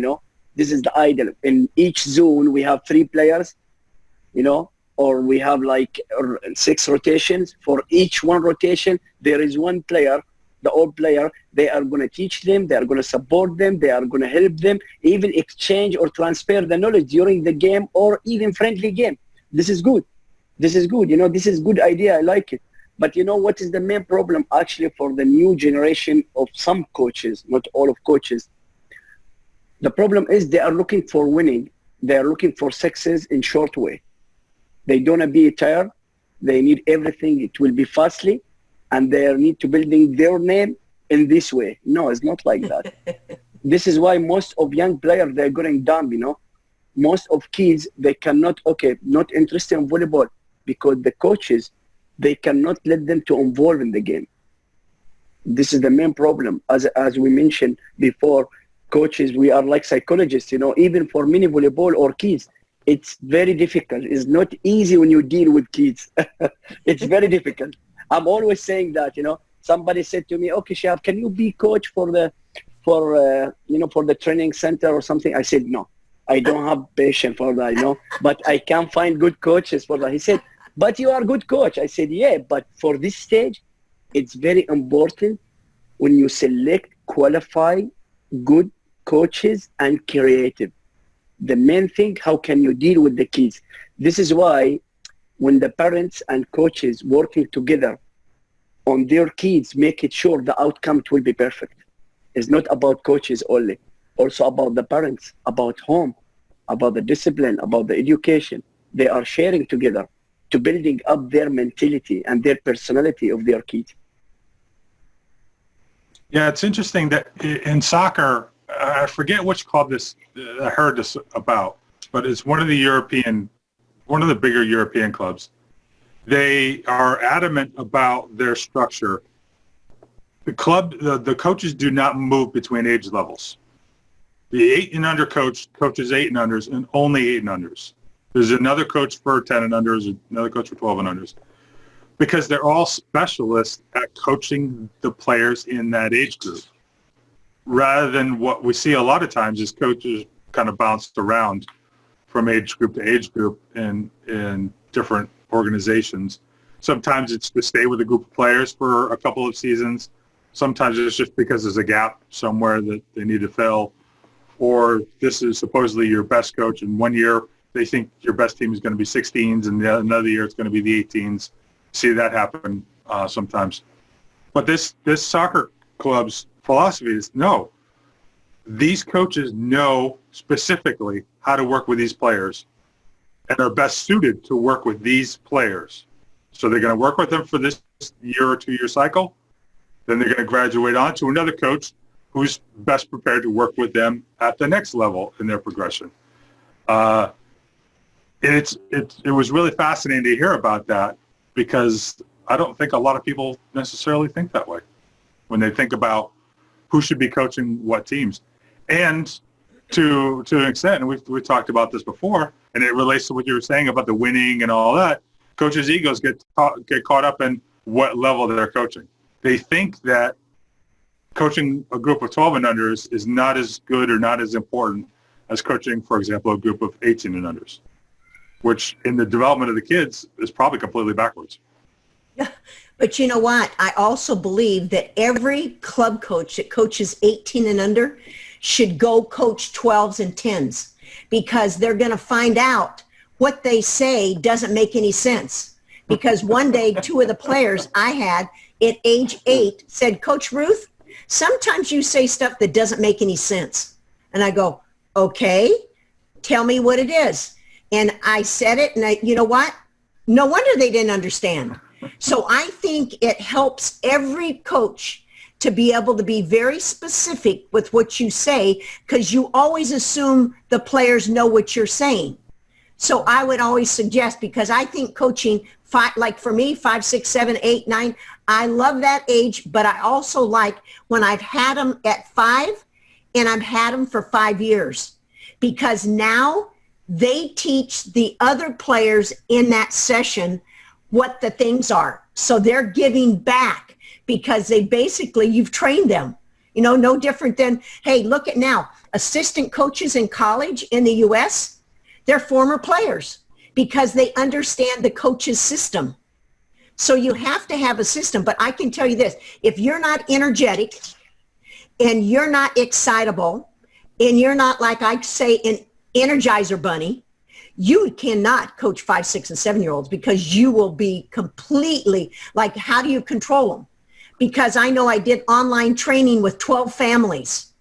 This is the ideal. In each zone, we have 3 players, or we have like 6 rotations. For each one rotation, there is 1 player, the old player. They are going to teach them. They are going to support them. They are going to help them, even exchange or transfer the knowledge during the game or even friendly game. This is good. This is good idea. I like it. But what is the main problem actually for the new generation of some coaches, not all of coaches? The problem is they are looking for winning. They are looking for success in short way. They don't want to be tired. They need everything. It will be fastly, and they need to building their name in this way. No, it's not like that. This is why most of young players, they're going down, Most of kids, they cannot, not interested in volleyball because the coaches, they cannot let them to involve in the game. This is the main problem. As we mentioned before, coaches, we are like psychologists, even for mini volleyball or kids, it's very difficult. It's not easy when you deal with kids. It's very difficult. I'm always saying that, somebody said to me, okay, Shihab, can you be coach for the training center or something? I said, no, I don't have patience for that, but I can find good coaches for that. He said, but you are a good coach. I said, yeah, but for this stage, it's very important when you select, qualify good coaches and creative. The main thing, how can you deal with the kids? This is why when the parents and coaches working together on their kids, make it sure the outcome will be perfect. It's not about coaches only, also about the parents, about home, about the discipline, about the education. They are sharing together to building up their mentality and their personality of their kids. Yeah, it's interesting that in soccer, I forget which club I heard this about, but it's one of the bigger European clubs. They are adamant about their structure. The coaches do not move between age levels. The 8 and under coach coaches 8 and unders and only 8 and unders. There's another coach for 10 and unders, another coach for 12 and unders, because they're all specialists at coaching the players in that age group. Rather than what we see a lot of times is coaches kind of bounced around from age group to age group in different organizations. Sometimes it's to stay with a group of players for a couple of seasons. Sometimes it's just because there's a gap somewhere that they need to fill. Or this is supposedly your best coach, and one year they think your best team is going to be 16s, and another year it's going to be the 18s. See that happen sometimes. But this soccer club's philosophy is no. These coaches know specifically how to work with these players and are best suited to work with these players. So they're going to work with them for this year or 2 year cycle. Then they're going to graduate on to another coach who's best prepared to work with them at the next level in their progression. It was really fascinating to hear about that, because I don't think a lot of people necessarily think that way when they think about who should be coaching what teams. And to an extent, and we've talked about this before, and it relates to what you were saying about the winning and all that, coaches' egos get caught up in what level they're coaching. They think that coaching a group of 12 and unders is not as good or not as important as coaching, for example, a group of 18 and unders, which in the development of the kids is probably completely backwards. Yeah, but you know what? I also believe that every club coach that coaches 18 and under should go coach 12s and 10s, because they're going to find out what they say doesn't make any sense. Because one day, two of the players I had at age 8 said, Coach Ruth, sometimes you say stuff that doesn't make any sense. And I go, okay, tell me what it is. And I said it, and you know what? No wonder they didn't understand. So I think it helps every coach to be able to be very specific with what you say, because you always assume the players know what you're saying. So I would always suggest, because I think coaching, like for me, 5, 6, 7, 8, 9, I love that age, but I also like when I've had them at 5 and I've had them for 5 years, because now they teach the other players in that session what the things are. So they're giving back, because they basically, you've trained them, you know, no different than, hey, look at now, assistant coaches in college in the US, they're former players, because they understand the coach's system. So you have to have a system. But I can tell you this, if you're not energetic and you're not excitable and you're not, like I say, an Energizer bunny, you cannot coach 5, 6, and 7-year-olds, because you will be completely like, how do you control them? Because I know I did online training with 12 families,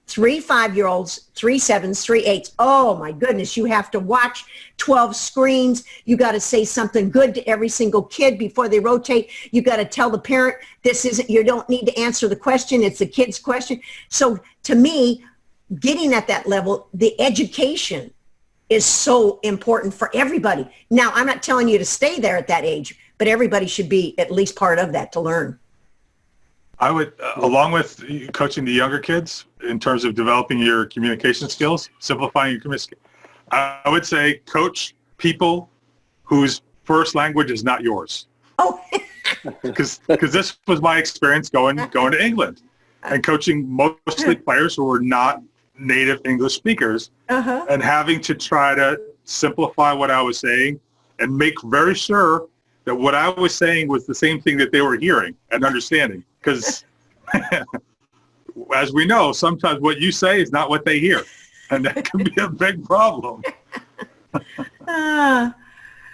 3 5-year-olds, 3 7s, 3 8s. Oh my goodness, you have to watch 12 screens. You got to say something good to every single kid before they rotate. You got to tell the parent, this isn't, you don't need to answer the question. It's the kid's question. So to me, getting at that level, the education is so important for everybody. Now, I'm not telling you to stay there at that age, but everybody should be at least part of that to learn. I would, along with coaching the younger kids in terms of developing your communication skills, simplifying your communication, I would say coach people whose first language is not yours. Oh, Because this was my experience going to England and coaching mostly players who were not native English speakers, and having to try to simplify what I was saying and make very sure that what I was saying was the same thing that they were hearing and understanding. Because as we know, sometimes what you say is not what they hear, and that can be a big problem.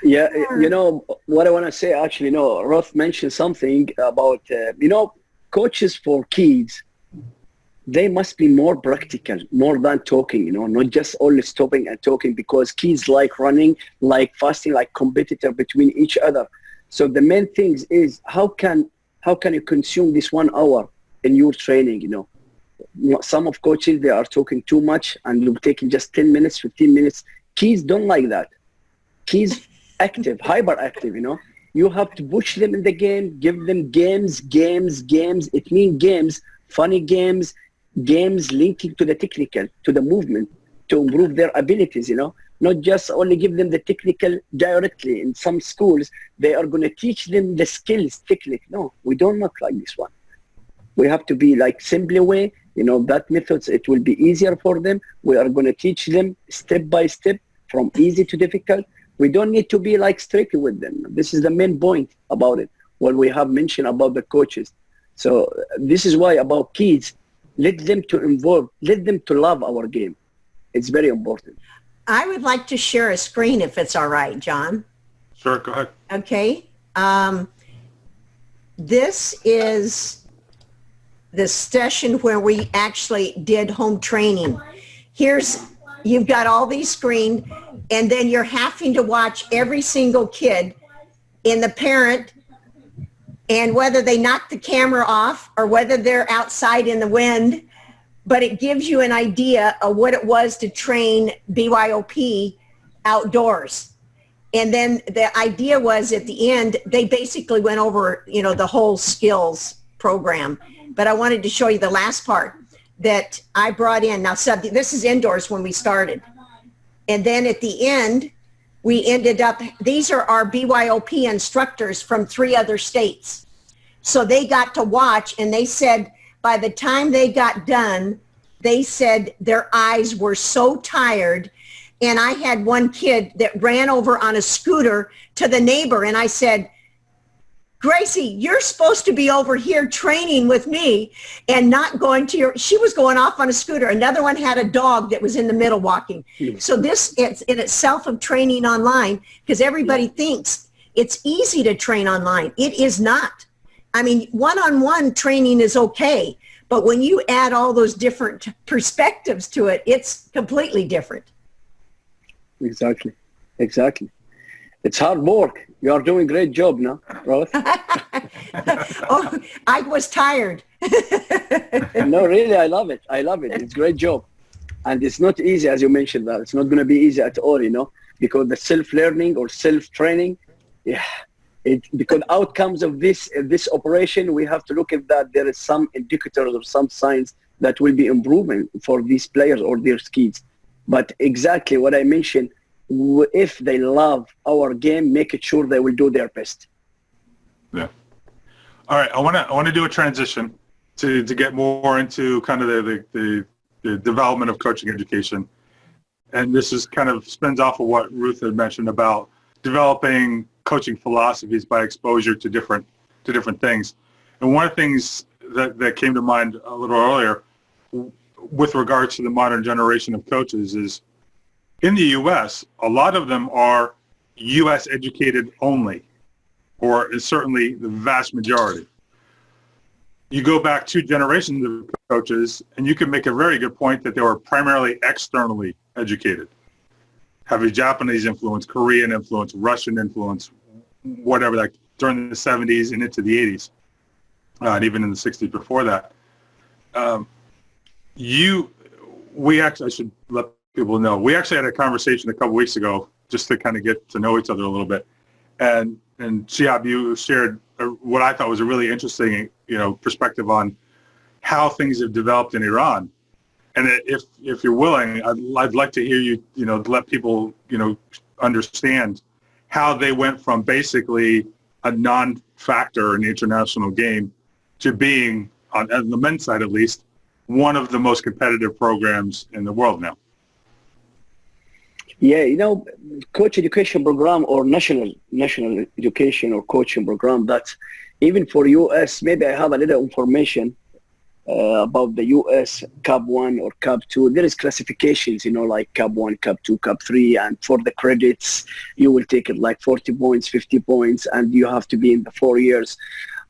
Yeah, you know, what I want to say, actually, you know, Ruth mentioned something about, you know, coaches for kids, they must be more practical, more than talking, you know, not just only stopping and talking, because kids like running, like fasting, like competitor between each other. So the main things is how can you consume this 1 hour in your training, you know? Some of coaches, they are talking too much and you're taking just 10 minutes, 15 minutes. Kids don't like that. Kids active, hyperactive, you know? You have to push them in the game, give them games. It means games, funny games linking to the technical, to the movement, to improve their abilities, you know? Not just only give them the technical directly. In some schools, they are going to teach them the skills technique. No, we don't work like this one. We have to be like simpler way, you know, that methods, it will be easier for them. We are going to teach them step by step from easy to difficult. We don't need to be like strict with them. This is the main point about it, what we have mentioned about the coaches. So this is why about kids, let them to involve, let them to love our game. It's very important. I would like to share a screen if it's all right, John. Sure, go ahead. Okay. This is the session where we actually did home training. You've got all these screens, and then you're having to watch every single kid and the parent, and whether they knock the camera off or whether they're outside in the wind, but it gives you an idea of what it was to train BYOP outdoors. And then the idea was at the end, they basically went over, you know, the whole skills program. But I wanted to show you the last part that I brought in. Now, this is indoors when we started. And then at the end, we ended up, these are our BYOP instructors from 3 other states. So they got to watch, and they said by the time they got done, they said their eyes were so tired. And I had one kid that ran over on a scooter to the neighbor, and I said, Gracie, you're supposed to be over here training with me and not going to your, she was going off on a scooter. Another one had a dog that was in the middle walking. So this it's in itself of training online, because everybody thinks it's easy to train online. It is not. I mean, one-on-one training is okay, but when you add all those different perspectives to it, it's completely different. Exactly. Exactly. It's hard work. You are doing a great job now, Ruth. Oh, I was tired. No, really, I love it. I love it. It's a great job. And it's not easy, as you mentioned that. It's not going to be easy at all, you know, because the self-learning or self-training, yeah, because outcomes of this operation, we have to look at that there is some indicators or some signs that will be improving for these players or their kids. But exactly what I mentioned, if they love our game, make it sure they will do their best. Yeah. All right. I want to do a transition to get more into kind of the development of coaching education. And this is kind of spins off of what Ruth had mentioned about developing coaching philosophies by exposure to different things. And one of the things that came to mind a little earlier with regards to the modern generation of coaches is in the U.S., a lot of them are U.S. educated only, or is certainly the vast majority. You go back 2 generations of coaches, and you can make a very good point that they were primarily externally educated, having Japanese influence, Korean influence, Russian influence, whatever, like during the 70s and into the 80s, and even in the 60s before that. I should let people know, we actually had a conversation a couple weeks ago just to kind of get to know each other a little bit. And Shihab, you shared what I thought was a really interesting, you know, perspective on how things have developed in Iran. And if you're willing, I'd like to hear you, you know, let people, you know, understand how they went from basically a non-factor in the international game to being, on the men's side at least, one of the most competitive programs in the world now. Yeah, you know, coach education program or national education or coaching program, that's even for US, maybe I have a little information about the US Cup 1 or Cup 2. There is classifications, you know, like Cup 1, Cup 2, Cup 3, and for the credits, you will take it like 40 points, 50 points, and you have to be in the 4 years.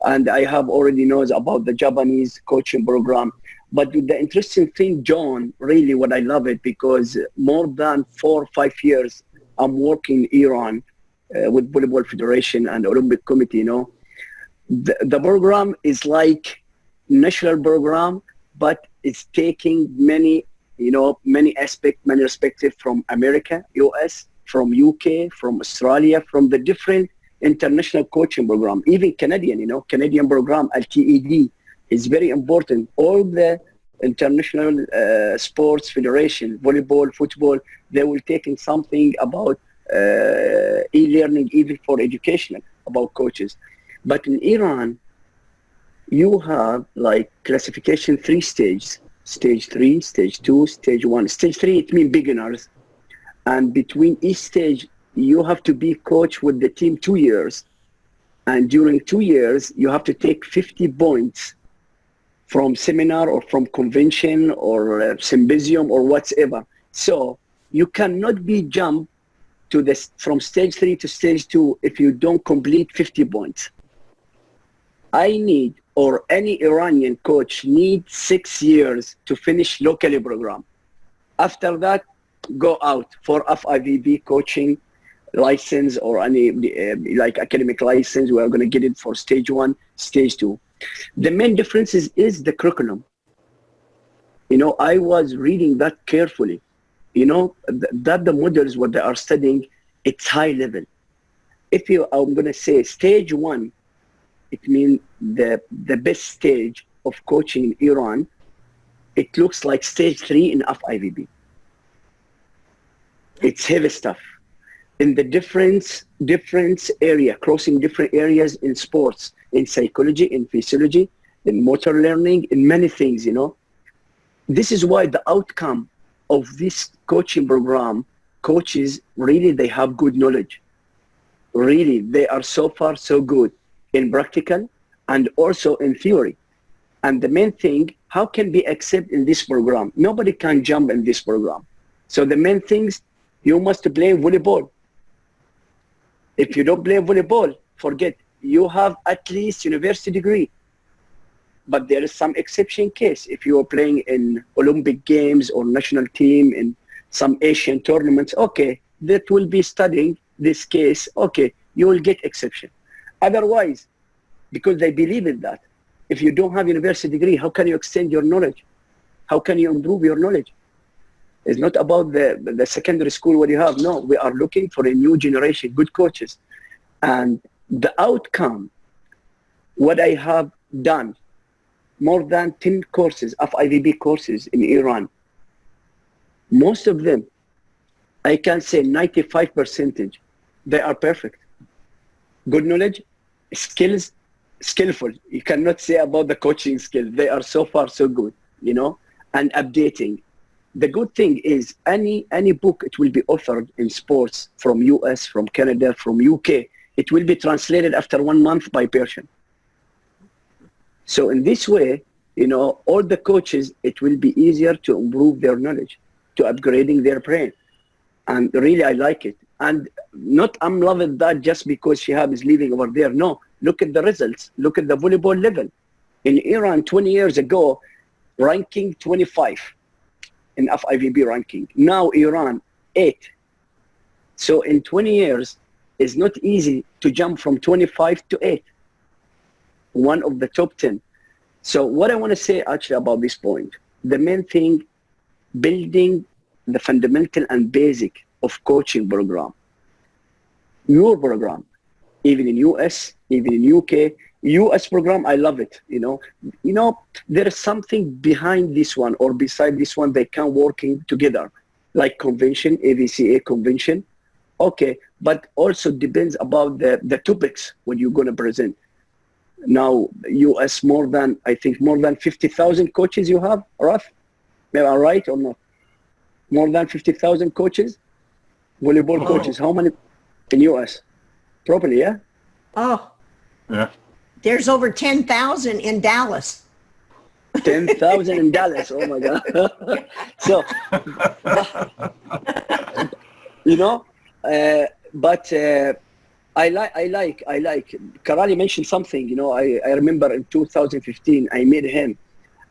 And I have already knows about the Japanese coaching program. But the interesting thing, John, really what I love it, because more than 4 or 5 years, I'm working in Iran with Volleyball Federation and Olympic Committee, you know. The program is like national program, but it's taking many aspects, many perspectives from America, US, from UK, from Australia, from the different international coaching program, even Canadian, you know, Canadian program, LTED. Is very important. All the international sports federation, volleyball, football, they will taking something about e-learning, even for education, about coaches. But in Iran, you have like classification 3 stages: stage 3, stage 2, stage 1. Stage 3, it means beginners. And between each stage, you have to be coach with the team 2 years. And during 2 years, you have to take 50 points from seminar or from convention or symposium or whatever. So you cannot be jumped to this from stage 3 to stage 2 if you don't complete 50 points. I need, or any Iranian coach needs 6 years to finish locally program. After that, go out for FIVB coaching license or any like academic license. We are going to get it for stage 1, stage 2. The main difference is the curriculum. You know, I was reading that carefully. You know, that the models, what they are studying, it's high level. If you, I'm going to say stage 1, it means the best stage of coaching in Iran. It looks like stage 3 in FIVB. It's heavy stuff. In the different area, crossing different areas in sports, in psychology, in physiology, in motor learning, in many things, you know. This is why the outcome of this coaching program, coaches, really, they have good knowledge. Really, they are so far so good in practical and also in theory. And the main thing, how can be accepted in this program? Nobody can jump in this program. So the main things, you must play volleyball. If you don't play volleyball, forget, you have at least university degree. But there is some exception case. If you are playing in Olympic Games or national team in some Asian tournaments, okay, that will be studying this case, okay, you will get exception. Otherwise, because they believe in that, if you don't have university degree, how can you extend your knowledge? How can you improve your knowledge? It's not about the secondary school what you have. No, we are looking for a new generation, good coaches. And the outcome, what I have done, more than 10 courses, FIVB courses in Iran, most of them, I can say 95%, they are perfect. Good knowledge, skills, skillful. You cannot say about the coaching skills. They are so far so good, you know, and updating. The good thing is any book, it will be authored in sports from US, from Canada, from UK. It will be translated after 1 month by Persian. So in this way, you know, all the coaches, it will be easier to improve their knowledge, to upgrading their brain. And really, I like it. And not, I'm loving that just because Shihab is leaving over there. No, look at the results. Look at the volleyball level. In Iran, 20 years ago, ranking 25 in FIVB ranking. Now Iran, 8. So in 20 years, it's not easy to jump from 25 to 8. One of the top 10. So what I want to say actually about this point, the main thing, building the fundamental and basic of coaching program. Your program, even in US, even in UK, US program, I love it. You know, there is something behind this one or beside this one, they can working together, like convention, AVCA convention. Okay, but also depends about the topics when you're going to present. Now, US I think more than 50,000 coaches you have, Ruth? Am I right or not? More than 50,000 coaches? Volleyball coaches, how many in US? Probably, yeah? Oh. Yeah. There's over 10,000 in Dallas. 10,000 in Dallas, oh my God. So, you know, but I like, Karali mentioned something, you know, I remember in 2015, I met him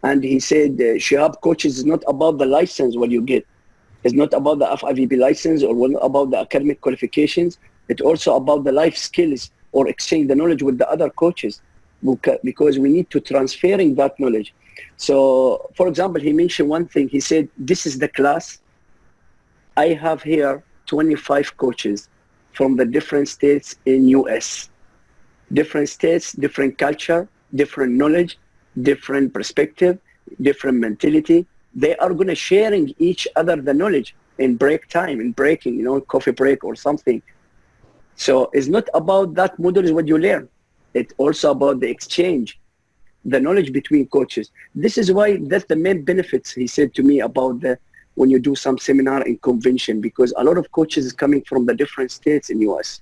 and he said, Shihab, coaches is not about the license what you get. It's not about the FIVB license or about the academic qualifications. It's also about the life skills or exchange the knowledge with the other coaches because we need to transferring that knowledge. So, for example, he mentioned one thing. He said, this is the class. I have here 25 coaches from the different states in US. Different states, different culture, different knowledge, different perspective, different mentality. They are going to sharing each other the knowledge in break time, in breaking, you know, coffee break or something. So it's not about that model is what you learn. It's also about the exchange, the knowledge between coaches. This is why that's the main benefits he said to me about when you do some seminar in convention, because a lot of coaches is coming from the different states in US.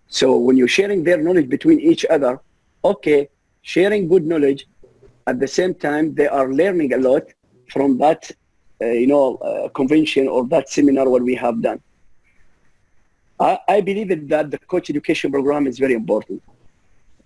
So when you're sharing their knowledge between each other, okay, sharing good knowledge, at the same time, they are learning a lot from that, convention or that seminar what we have done. I believe that the coach education program is very important.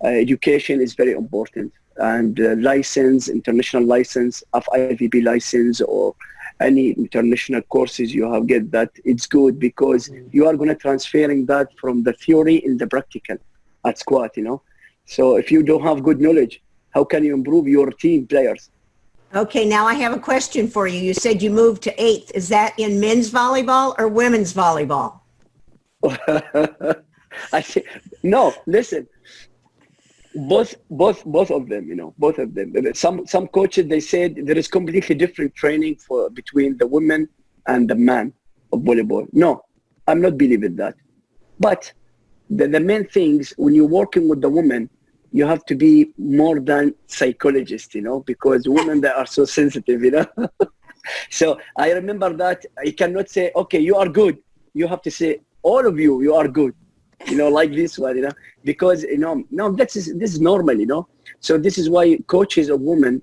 Education is very important, and license, international license, FIVB license, or any international courses you have get that, it's good because you are going to transferring that from the theory in the practical at squad, you know. So if you don't have good knowledge, how can you improve your team players? Okay, now I have a question for you. You said you moved to 8th. Is that in men's volleyball or women's volleyball? I say, no, listen, both of them, both of them. Some coaches, they said there is completely different training between the women and the man of volleyball. No, I'm not believing that. But the main things, when you're working with the women, you have to be more than psychologists, because women, they are so sensitive, So I remember that I cannot say, okay, you are good. You have to say, all of you are good, like this one, because, no, this is normal, So this is why coaches of women,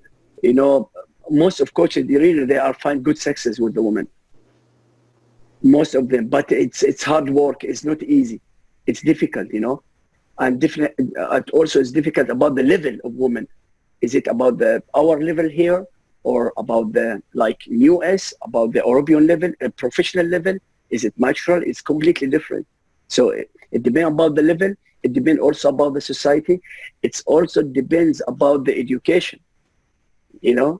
most of coaches, they are find good success with the women. Most of them, but it's hard work. It's not easy. It's difficult, and different. Also, it's difficult about the level of women. Is it about our level here, or about the US, about the European level, a professional level? Is it natural? It's completely different. So it depends about the level. It depends also about the society. It also depends about the education. Yeah,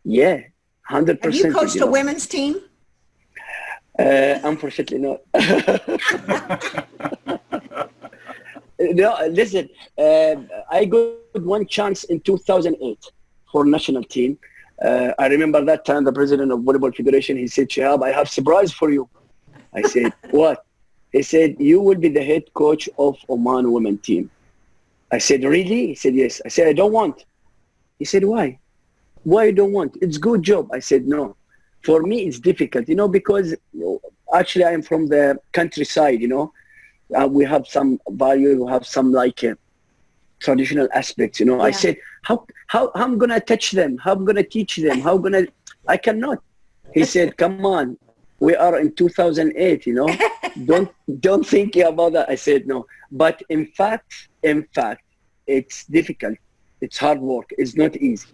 100%. Have you coached a women's team? Unfortunately, no. No, listen, I got one chance in 2008 for national team. I remember that time the president of Volleyball Federation, he said, Shihab, I have surprise for you. I said, what? He said, you will be the head coach of Oman women team. I said, really? He said, yes. I said, I don't want. He said, why? Why you don't want? It's good job. I said, no. For me, it's difficult, because actually I am from the countryside, we have some value, we have some traditional aspects, Yeah. I said, how I'm going to touch them? How I'm going to teach them? I cannot. He said, come on, we are in 2008, don't think about that. I said, no. But in fact, it's difficult. It's hard work. It's not easy.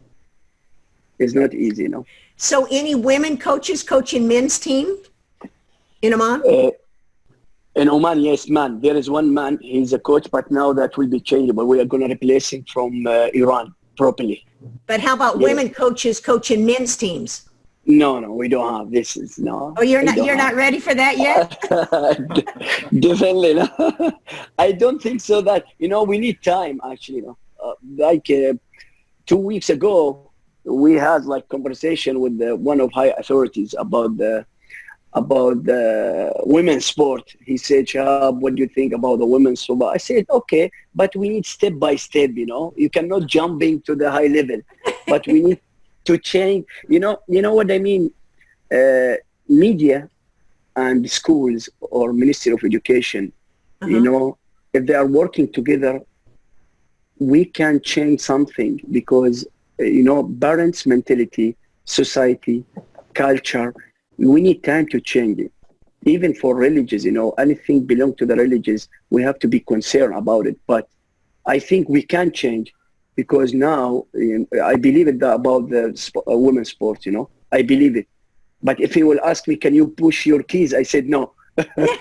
It's not easy, So any women coaches coaching men's team in Oman? In Oman, yes, man. There is one man. He's a coach, but now that will be changed. But we are going to replace him from Iran properly. But how about women coaches coaching men's teams? No, we don't have. This is no. Oh, you're not ready for that yet? Definitely, no. I don't think so. That we need time. Actually, 2 weeks ago, we had conversation with one of high authorities about the women's sport. He said, Shahab, what do you think about the women's sport? I said, okay, but we need step by step, You cannot jump into the high level, but we need to change. You know what I mean? Media and schools or Ministry of Education, if they are working together, we can change something because, parents' mentality, society, culture, we need time to change it. Even for religions, anything belong to the religions, we have to be concerned about it. But I think we can change because now I believe it about the women's sports, I believe it. But if you will ask me, can you push your keys? I said, no,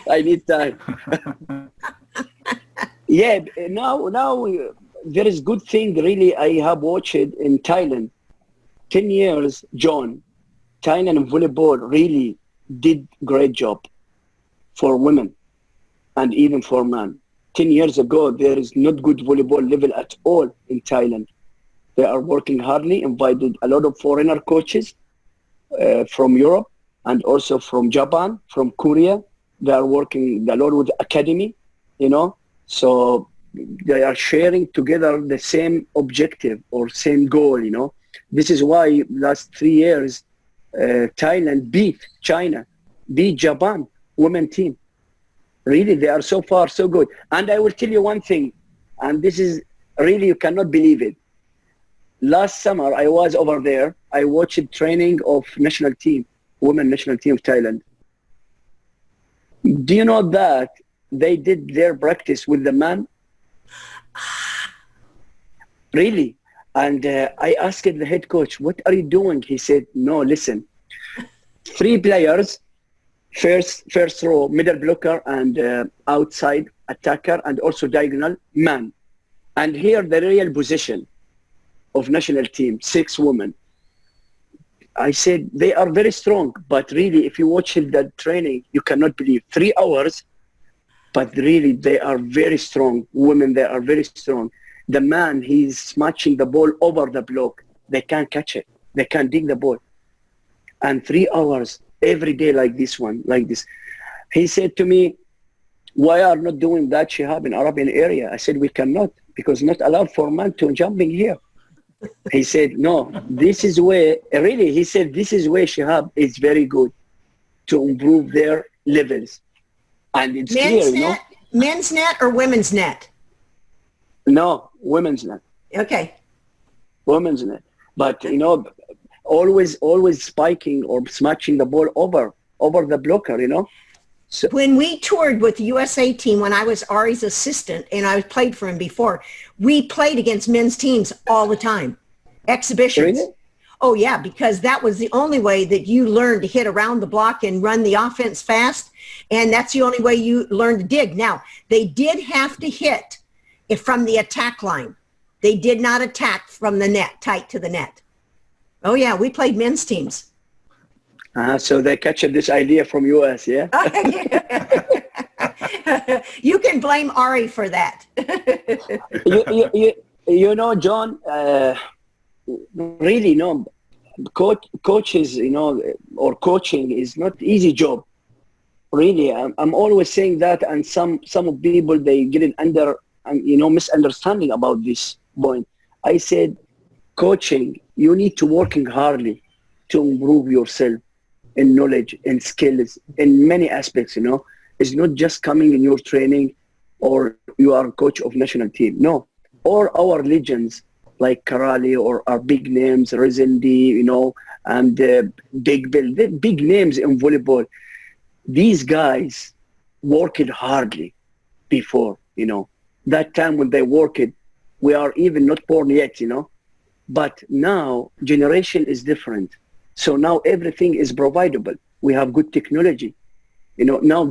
I need time. Yeah, now there is good thing really I have watched in Thailand. 10 years, John, Thailand and volleyball really did great job for women and even for men. 10 years ago, there is not good volleyball level at all in Thailand. They are working hardly, invited a lot of foreigner coaches from Europe and also from Japan, from Korea. They are working a lot with the academy, so they are sharing together the same objective or same goal, This is why last 3 years, Thailand beat China, beat Japan women team. Really, they are so far so good. And I will tell you one thing, and this is really, you cannot believe it. Last summer, I was over there. I watched training of national team, women national team of Thailand. Do you know that they did their practice with the man? Really? And I asked the head coach, what are you doing? He said, no, listen, 3 players, first row, middle blocker, and outside attacker, and also diagonal man. And here the real position of national team, 6 women. I said, they are very strong, but really, if you watch that training, you cannot believe 3 hours, but really, they are very strong. Women, they are very strong. The man, he's smashing the ball over the block. They can't catch it. They can't dig the ball. And 3 hours every day like this one, like this. He said to me, why are not doing that, Shihab, in Arabian area? I said, we cannot, because not allowed for man to jumping here. He said, no, this is where, really, he said, this is where Shihab is very good to improve their levels. And it's Men's clear, net, men's net or women's net? No, women's net. Okay. Women's net. But, always spiking or smashing the ball over the blocker, So, when we toured with the USA team, when I was Ari's assistant and I played for him before, we played against men's teams all the time. Exhibitions. Really? Oh, yeah, because that was the only way that you learned to hit around the block and run the offense fast. And that's the only way you learned to dig. Now, they did have to hit it from the attack line. They did not attack from the net, tight to the net. Oh, yeah, we played men's teams. So they captured this idea from US, yeah? You can blame Ari for that. John, really, no, coaches, or coaching is not easy job. Really, I'm always saying that, and some people, they get it under, misunderstanding about this point. I said, coaching, you need to working hardly to improve yourself in knowledge and skills in many aspects, It's not just coming in your training or you are coach of national team. No, all our legends like Karali or our big names, Rezendi, and Big Bill, the big names in volleyball. These guys worked hardly before, That time when they worked, we are even not born yet, But now generation is different. So now everything is providable. We have good technology. Now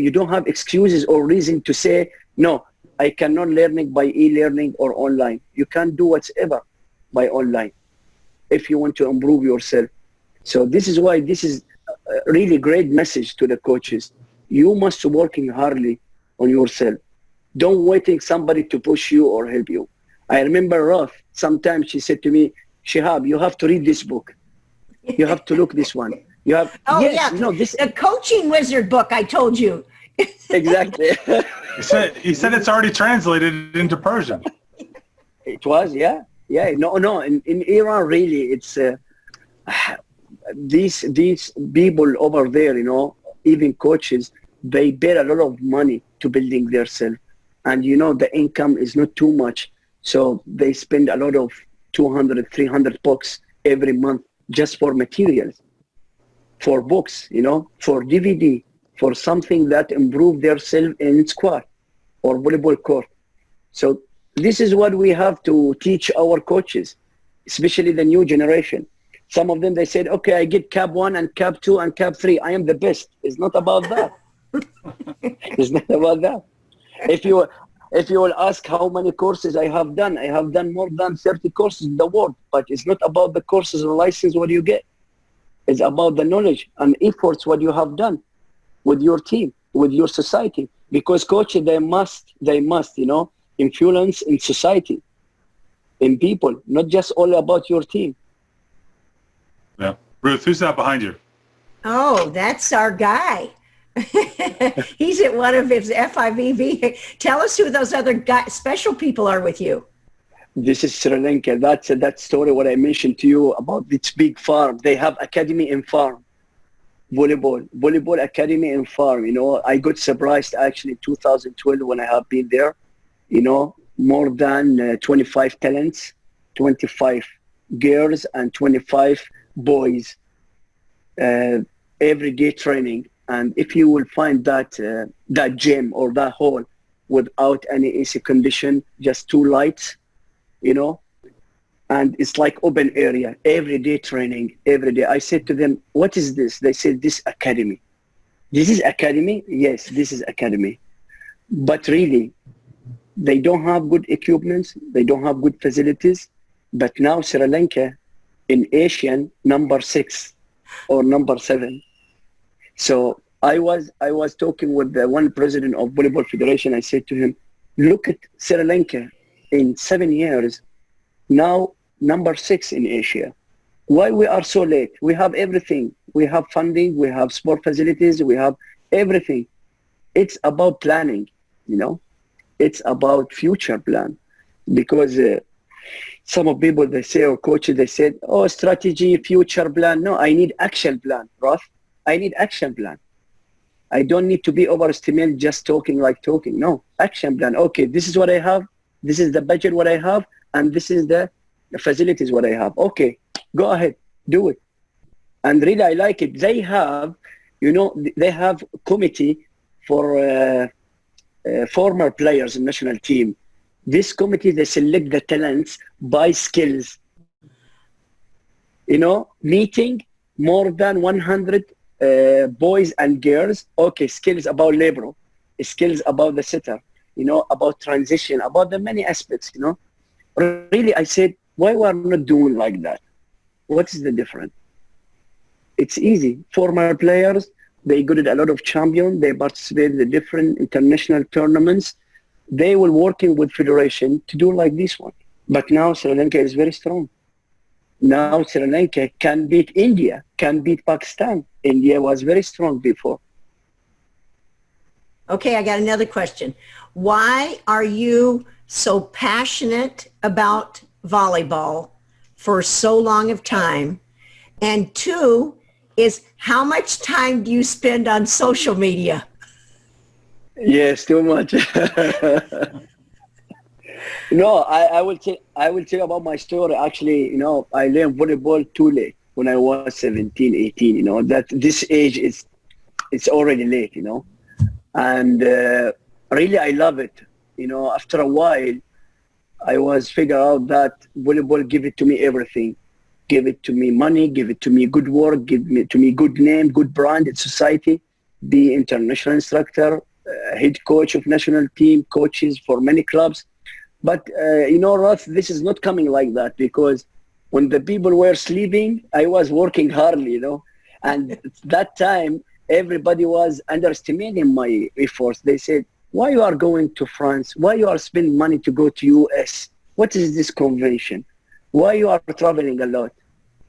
you don't have excuses or reason to say, no, I cannot learning by e-learning or online. You can't do whatever by online if you want to improve yourself. So this is why this is a really great message to the coaches. You must working hardly on yourself. Don't waiting somebody to push you or help you. I remember Ruth, sometimes she said to me, Shihab, you have to read this book. You have to look this one. You have. Oh, yes, yeah. this The Coaching Wizard book, I told you. exactly. He said it's already translated into Persian. It was, yeah. No. In Iran, really, it's these people over there, even coaches, they pay a lot of money to building their self, and the income is not too much, so they spend a lot of 200, 300 bucks every month just for materials, for books, for DVD, for something that improve their self in squat or volleyball court. So this is what we have to teach our coaches, especially the new generation. Some of them, they said, okay, I get CAP 1 and CAP 2 and CAP 3. I am the best. It's not about that. It's not about that. If you will ask how many courses I have done more than 30 courses in the world, but it's not about the courses or license what you get. It's about the knowledge and efforts what you have done with your team, with your society. Because coaches, they must, influence in society, in people, not just all about your team. Yeah. Ruth, who's that behind you? Oh, that's our guy. He's at one of his FIVB. Tell us who those other special people are with you. This is Sri Lanka. That's that story what I mentioned to you about this big farm. They have academy and farm. Volleyball academy and farm. I got surprised actually in 2012 when I have been there. More than 25 talents, 25 girls and 25 boys, everyday training. And if you will find that gym or that hall without any AC condition, just 2 lights, and it's like open area, everyday training, every day. I said to them, what is this? They said, this academy. This is academy? Yes, this is academy. But really, they don't have good equipment. They don't have good facilities. But now Sri Lanka, in Asian number 6 or number 7. So I was talking with the one president of Volleyball Federation. I said to him, look at Sri Lanka in 7 years, now number 6 in Asia. Why we are so late? We have everything. We have funding, we have sport facilities, we have everything. It's about planning, you know. It's about future plan. Because some of people, they say, or coaches, they said, oh, strategy, future plan. No, I need action plan, Ruth. I need action plan. I don't need to be overestimated just talking like talking. No, action plan. Okay, this is what I have. This is the budget what I have. And this is the facilities what I have. Okay, go ahead, do it. And really, I like it. They have, you know, they have committee for former players in national team. This committee, they select the talents by skills. You know, meeting more than 100 boys and girls. Okay, skills about libero, skills about the setter, you know, about transition, about the many aspects, you know. Really, I said, why we are not doing like that? What is the difference? It's easy. Former players, they got a lot of champions. They participate in the different international tournaments. They were working with federation to do like this one. But now Sri Lanka is very strong. Now Sri Lanka can beat India, can beat Pakistan. India was very strong before. Okay, I got another question. Why are you so passionate about volleyball for so long of time? And 2 is, how much time do you spend on social media? Yes, too much. No, I will tell you about my story. Actually, you know, I learned volleyball too late when I was 17, 18, you know, that this age it's already late, you know. And really, I love it. You know, after a while, I was figure out that volleyball give it to me everything. Give it to me money, give it to me good work, give it to me good name, good brand in society, be international instructor, head coach of national team, coaches for many clubs. But, you know, Ruth, this is not coming like that, because when the people were sleeping, I was working hardly, you know. And that time, everybody was underestimating my efforts. They said, why you are going to France? Why you are spending money to go to US? What is this convention? Why you are traveling a lot?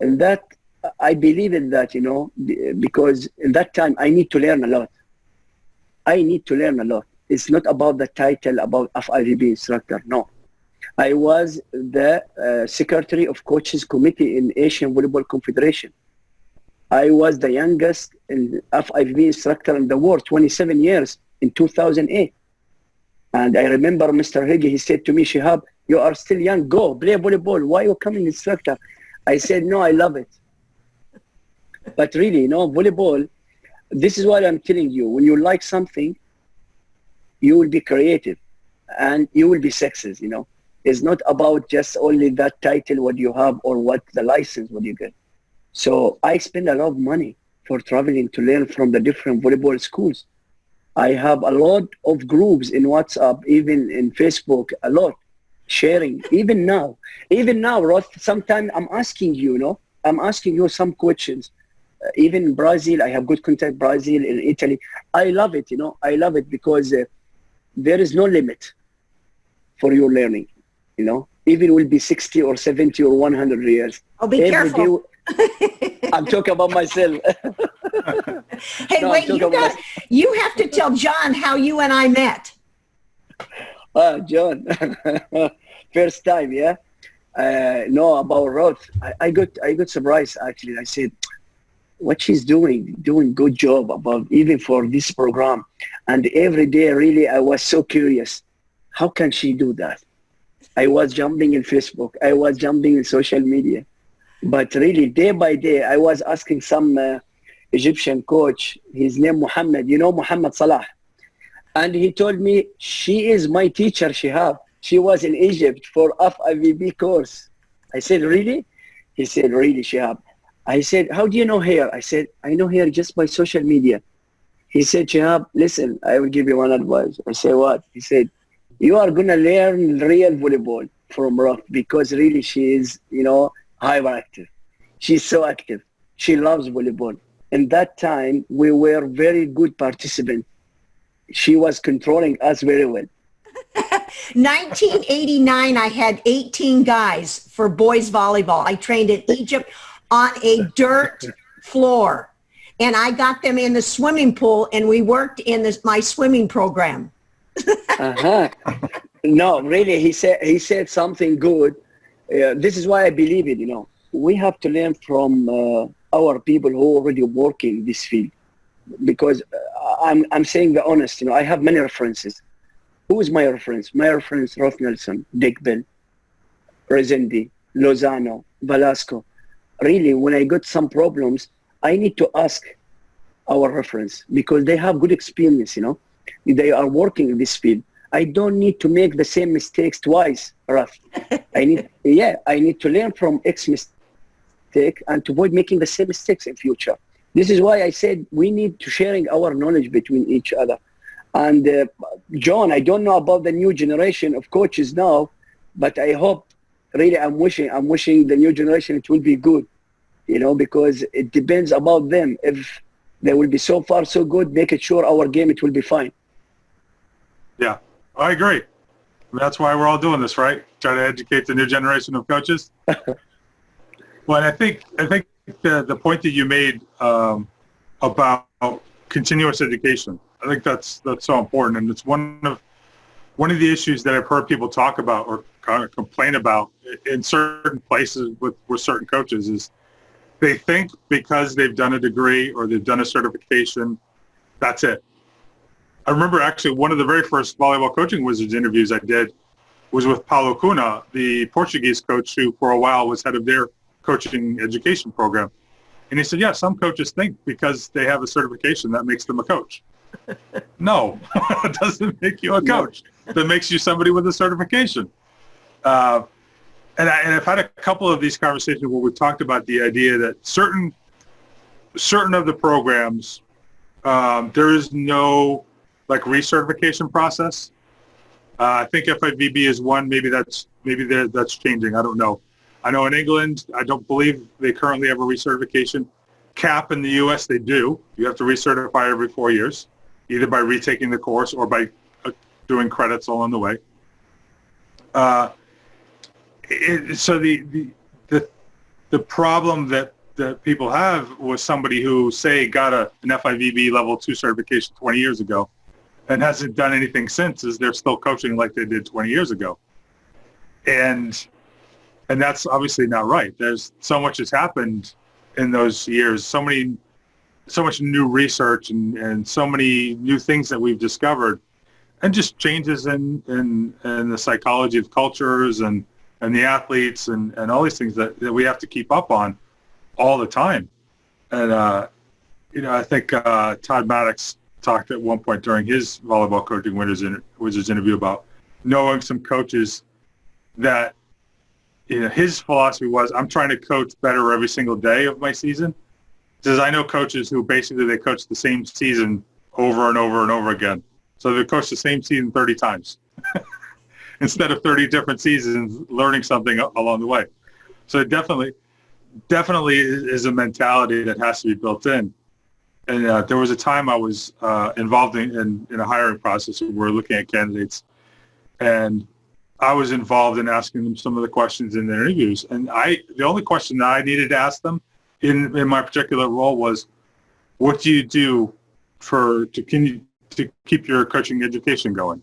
And that, I believe in that, you know, because in that time, I need to learn a lot. I need to learn a lot. It's not about the title, about FIVB instructor, no. I was the secretary of coaches committee in Asian Volleyball Confederation. I was the youngest FIVB instructor in the world, 27 years in 2008. And I remember Mr. Higgy, he said to me, Shihab, you are still young, go play volleyball. Why are you coming instructor? I said, no, I love it. But really, you know, volleyball, this is what I'm telling you. When you like something, you will be creative and you will be success, you know. It's not about just only that title, what you have, or what the license, what you get. So I spend a lot of money for traveling to learn from the different volleyball schools. I have a lot of groups in WhatsApp, even in Facebook, a lot, sharing, even now, Ruth, sometimes I'm asking you, you know, I'm asking you some questions. Even in Brazil, I have good contact, Brazil, in Italy. I love it, you know, I love it because there is no limit for your learning, you know, even will be 60 or 70 or 100 years. Oh, be careful. I'm talking about myself. Hey, no, wait, you have to tell John how you and I met. John, first time, yeah. No, about Ruth, I got surprised actually. I said, what she's doing good job about even for this program. And every day, really, I was so curious. How can she do that? I was jumping in Facebook. I was jumping in social media. But really, day by day, I was asking some Egyptian coach, his name Muhammad, you know, Muhammad Salah. And he told me, she is my teacher, Shihab. She was in Egypt for FIVB course. I said, really? He said, really, Shihab. I said, how do you know her? I said, I know her just by social media. He said, Shihab, listen, I will give you one advice. I said, what? He said, you are going to learn real volleyball from Ruth because really she is, you know, hyperactive. She's so active. She loves volleyball. And that time, we were very good participants. She was controlling us very well. 1989, I had 18 guys for boys volleyball. I trained in Egypt on a dirt floor. And I got them in the swimming pool, and we worked in my swimming program. Uh-huh. No, really, he said something good. This is why I believe it, We have to learn from our people who already work in this field. Because I'm saying the honest, I have many references. Who is my reference? My reference, Ruth Nelson, Dick Bell, Rezendi, Lozano, Velasco. Really, when I got some problems, I need to ask our reference because they have good experience, They are working in this field. I don't need to make the same mistakes twice, Ruth. I need to learn from X mistake and to avoid making the same mistakes in future. This is why I said we need to sharing our knowledge between each other. And John, I don't know about the new generation of coaches now, but I hope, really, I'm wishing the new generation it will be good, because it depends about them. If they will be so far so good, making sure our game it will be fine. Yeah, I agree. That's why we're all doing this, right? Try to educate the new generation of coaches. Well, and I think the point that you made about continuous education, I think that's so important, and it's one of the issues that I've heard people talk about or kind of complain about in certain places with certain coaches is they think because they've done a degree or they've done a certification, that's it. I remember actually one of the very first Volleyball Coaching Wizards interviews I did was with Paulo Cunha, the Portuguese coach who for a while was head of their coaching education program. And he said, yeah, some coaches think because they have a certification that makes them a coach. No, it doesn't make you a coach. That makes you somebody with a certification. And I've had a couple of these conversations where we've talked about the idea that certain of the programs, there is no recertification process. I think FIVB is one. Maybe that's changing. I don't know. I know in England, I don't believe they currently have a recertification. CAP in the U.S., they do. You have to recertify every 4 years, either by retaking the course or by doing credits along the way. So the problem that people have was somebody who, say, got an FIVB level 2 certification 20 years ago and hasn't done anything since, is they're still coaching like they did 20 years ago. And that's obviously not right. There's so much has happened in those years, so much new research and so many new things that we've discovered, and just changes in the psychology of cultures and the athletes and all these things that we have to keep up on all the time. And, I think Todd Maddox talked at one point during his Volleyball Coaching Wizards interview about knowing some coaches that, his philosophy was, I'm trying to coach better every single day of my season. He says, I know coaches who basically they coach the same season over and over and over again. So they coach the same season 30 times instead of 30 different seasons, learning something along the way. So it definitely is a mentality that has to be built in. And there was a time I was involved in a hiring process where we were looking at candidates, and I was involved in asking them some of the questions in their interviews. And the only question that I needed to ask them in my particular role was, what do you do to keep your coaching education going?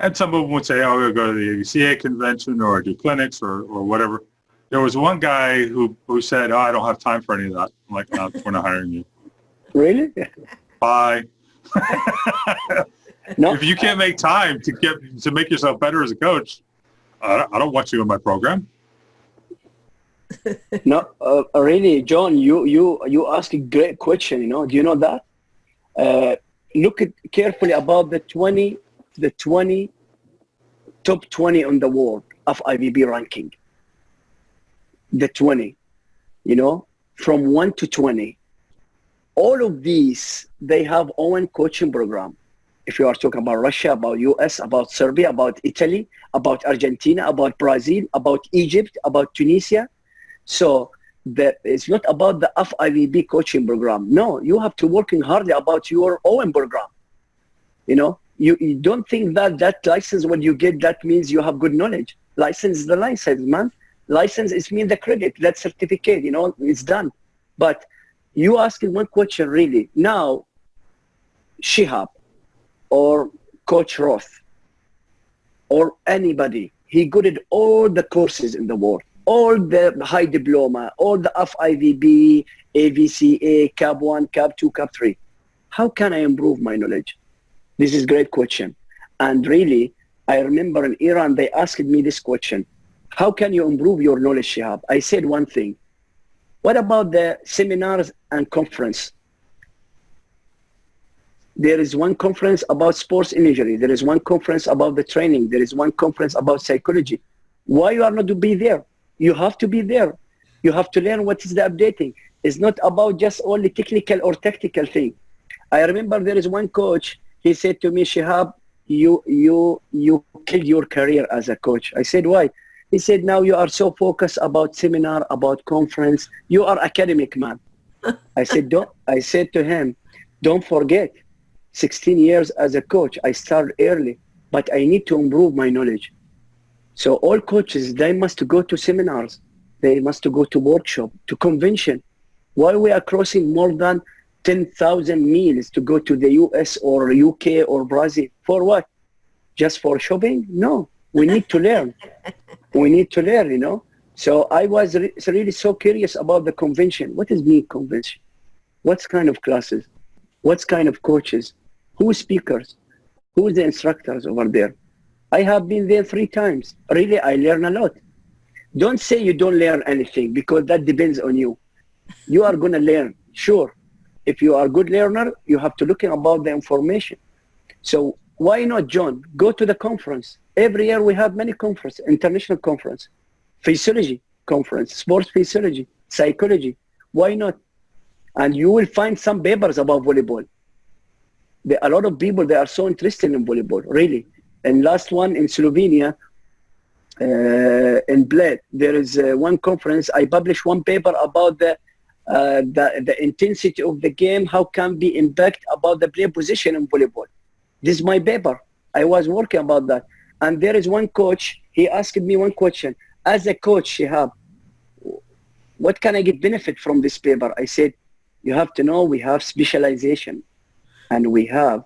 And some of them would say, oh, I'll go to the AVCA convention or do clinics or whatever. There was one guy who said, oh, I don't have time for any of that. I'm like, no, we're not hiring you. Really? Bye. No. If you can't make time to make yourself better as a coach, I don't want you in my program. No, really, John, you asked a great question. Do you know that? Look carefully about the 20 top 20 on the world of FIVB ranking. The 20, from 1 to 20. All of these, they have own coaching program. If you are talking about Russia, about US, about Serbia, about Italy, about Argentina, about Brazil, about Egypt, about Tunisia. So that it's not about the FIVB coaching program. No, you have to working hard about your own program. You know, you don't think that license, when you get, that means you have good knowledge. License is the license, man. License is mean the credit, that certificate, you know, it's done. But you asking one question really. Now, Shihab or Coach Roth or anybody, he good at all the courses in the world, all the high diploma, all the FIVB, AVCA, CAB 1, CAB 2, CAB 3. How can I improve my knowledge? This is a great question. And really, I remember in Iran, they asked me this question. How can you improve your knowledge, Shihab? I said one thing. What about the seminars and conference? There is one conference about sports injury. There is one conference about the training. There is one conference about psychology. Why you are not to be there? You have to be there. You have to learn what is the updating. It's not about just only technical or tactical thing. I remember there is one coach, he said to me, Shihab, you killed your career as a coach. I said, why? He said, now you are so focused about seminar, about conference. You are academic man. I said to him, don't forget, 16 years as a coach, I started early, but I need to improve my knowledge. So all coaches, they must go to seminars. They must go to workshop, to convention. Why we are crossing more than 10,000 miles to go to the US or UK or Brazil? For what? Just for shopping? No, we need to learn. We need to learn, you know. So I was really so curious about the convention. What is mean convention? What kind of classes? What kind of coaches? Who speakers? Who is the instructors over there? I have been there 3 times. Really, I learn a lot. Don't say you don't learn anything, because that depends on you. You are going to learn, sure. If you are a good learner, you have to look about the information. So why not, John? Go to the conference. Every year we have many conferences, international conference, physiology conference, sports physiology, psychology. Why not? And you will find some papers about volleyball. A lot of people, they are so interested in volleyball, really. And last one in Slovenia, in Bled, there is one conference. I published one paper about the intensity of the game, how can be impact about the play position in volleyball. This is my paper. I was working about that. And there is one coach, he asked me one question. As a coach, Shihab, what can I get benefit from this paper? I said, you have to know we have specialization and we have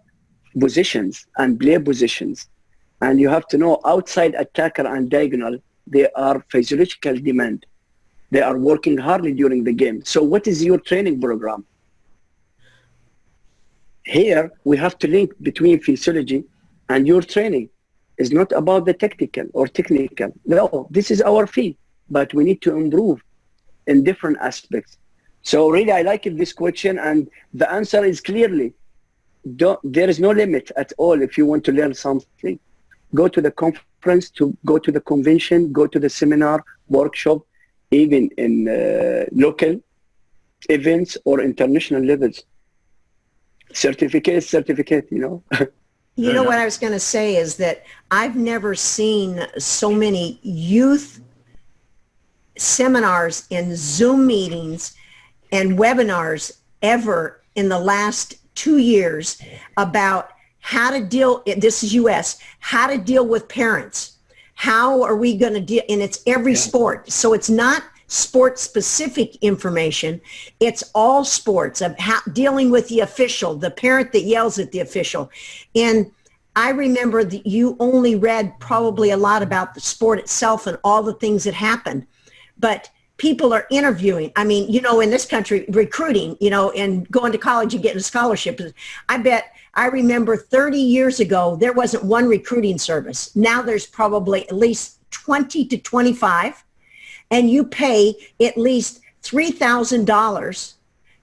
positions and play positions. And you have to know outside attacker and diagonal, they are physiological demand. They are working hardly during the game. So what is your training program? Here, we have to link between physiology and your training. It's not about the tactical or technical. No, this is our field, but we need to improve in different aspects. So really, I like this question, and the answer is clearly, there is no limit at all if you want to learn something. Go to the conference, go to the convention, go to the seminar, workshop, even in local events or international levels. Certificate, you know. You know what I was going to say is that I've never seen so many youth seminars and Zoom meetings and webinars ever in the last 2 years about how to deal, this is US, how to deal with parents. How are we going to deal, and it's every sport. So it's not sport-specific information. It's all sports of how, dealing with the official, the parent that yells at the official. And I remember that you only read probably a lot about the sport itself and all the things that happened. But people are interviewing. I mean, you know, in this country, recruiting, you know, and going to college and getting a scholarship. I remember 30 years ago, there wasn't one recruiting service. Now there's probably at least 20 to 25. And you pay at least $3,000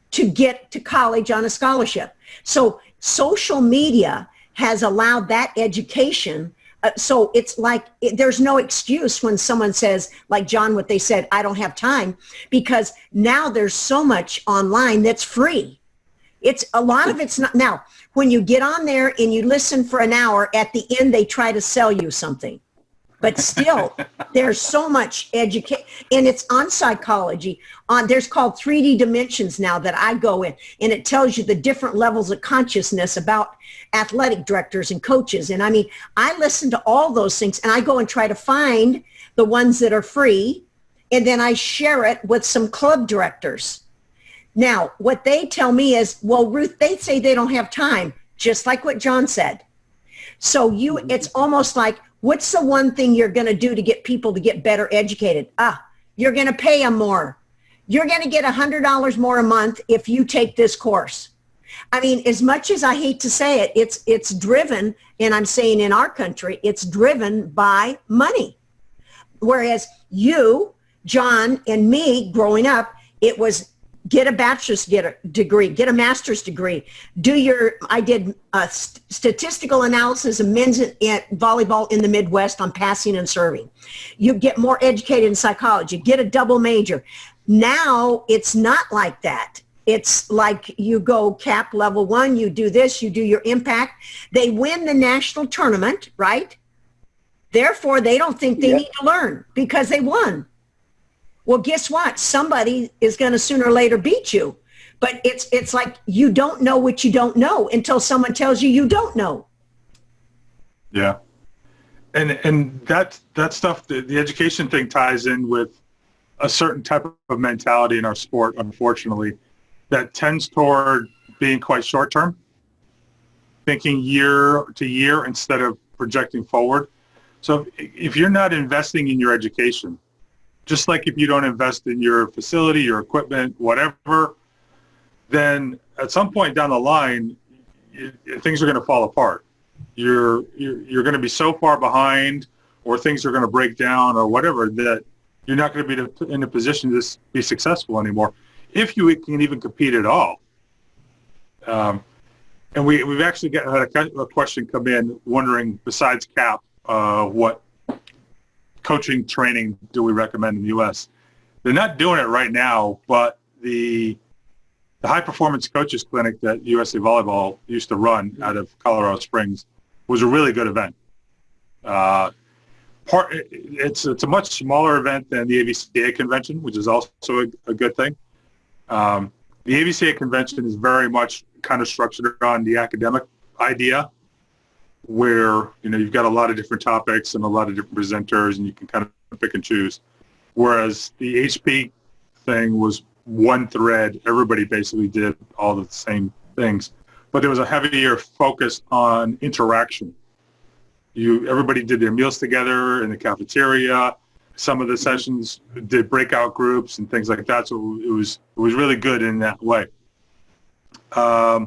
to get to college on a scholarship. So social media has allowed that education. So it's like, there's no excuse when someone says, like John, what they said, I don't have time, because now there's so much online that's free. It's a lot of it's not. Now, when you get on there and you listen for an hour, at the end, they try to sell you something. But still, there's so much education, and it's on psychology. There's called 3D dimensions now that I go in, and it tells you the different levels of consciousness about athletic directors and coaches. And I mean, I listen to all those things, and I go and try to find the ones that are free, and then I share it with some club directors. Now, what they tell me is, well, Ruth, they say they don't have time, just like what John said. So it's almost like, what's the one thing you're going to do to get people to get better educated? You're going to pay them more. You're going to get $100 more a month if you take this course. I mean, as much as I hate to say it, it's driven, and I'm saying in our country, it's driven by money. Whereas you, John, and me growing up, it was get a bachelor's degree, get a master's degree, I did statistical analysis of men's volleyball in the Midwest on passing and serving. You get more educated in psychology, get a double major. Now it's not like that. It's like you go CAP level 1, you do this, you do your impact. They win the national tournament, right? Therefore, they don't think they need to learn because they won. Well, guess what? Somebody is going to sooner or later beat you. But it's like you don't know what you don't know until someone tells you don't know. Yeah. And that stuff, the education thing ties in with a certain type of mentality in our sport, unfortunately, that tends toward being quite short-term, thinking year to year instead of projecting forward. So if you're not investing in your education, just like if you don't invest in your facility, your equipment, whatever, then at some point down the line, things are going to fall apart. You're going to be so far behind, or things are going to break down, or whatever, that you're not going to be in a position to be successful anymore, if you can even compete at all. And we've actually had a question come in wondering, besides CAP, what coaching training do we recommend in the U.S.? They're not doing it right now, but the high performance coaches clinic that USA Volleyball used to run out of Colorado Springs was a really good event. It's a much smaller event than the AVCA convention, which is also a good thing. The AVCA convention is very much kind of structured on the academic idea, where you've got a lot of different topics and a lot of different presenters, and you can kind of pick and choose. Whereas the HP thing was one thread; everybody basically did all the same things, but there was a heavier focus on interaction. Everybody did their meals together in the cafeteria. Some of the sessions did breakout groups and things like that. So it was really good in that way. I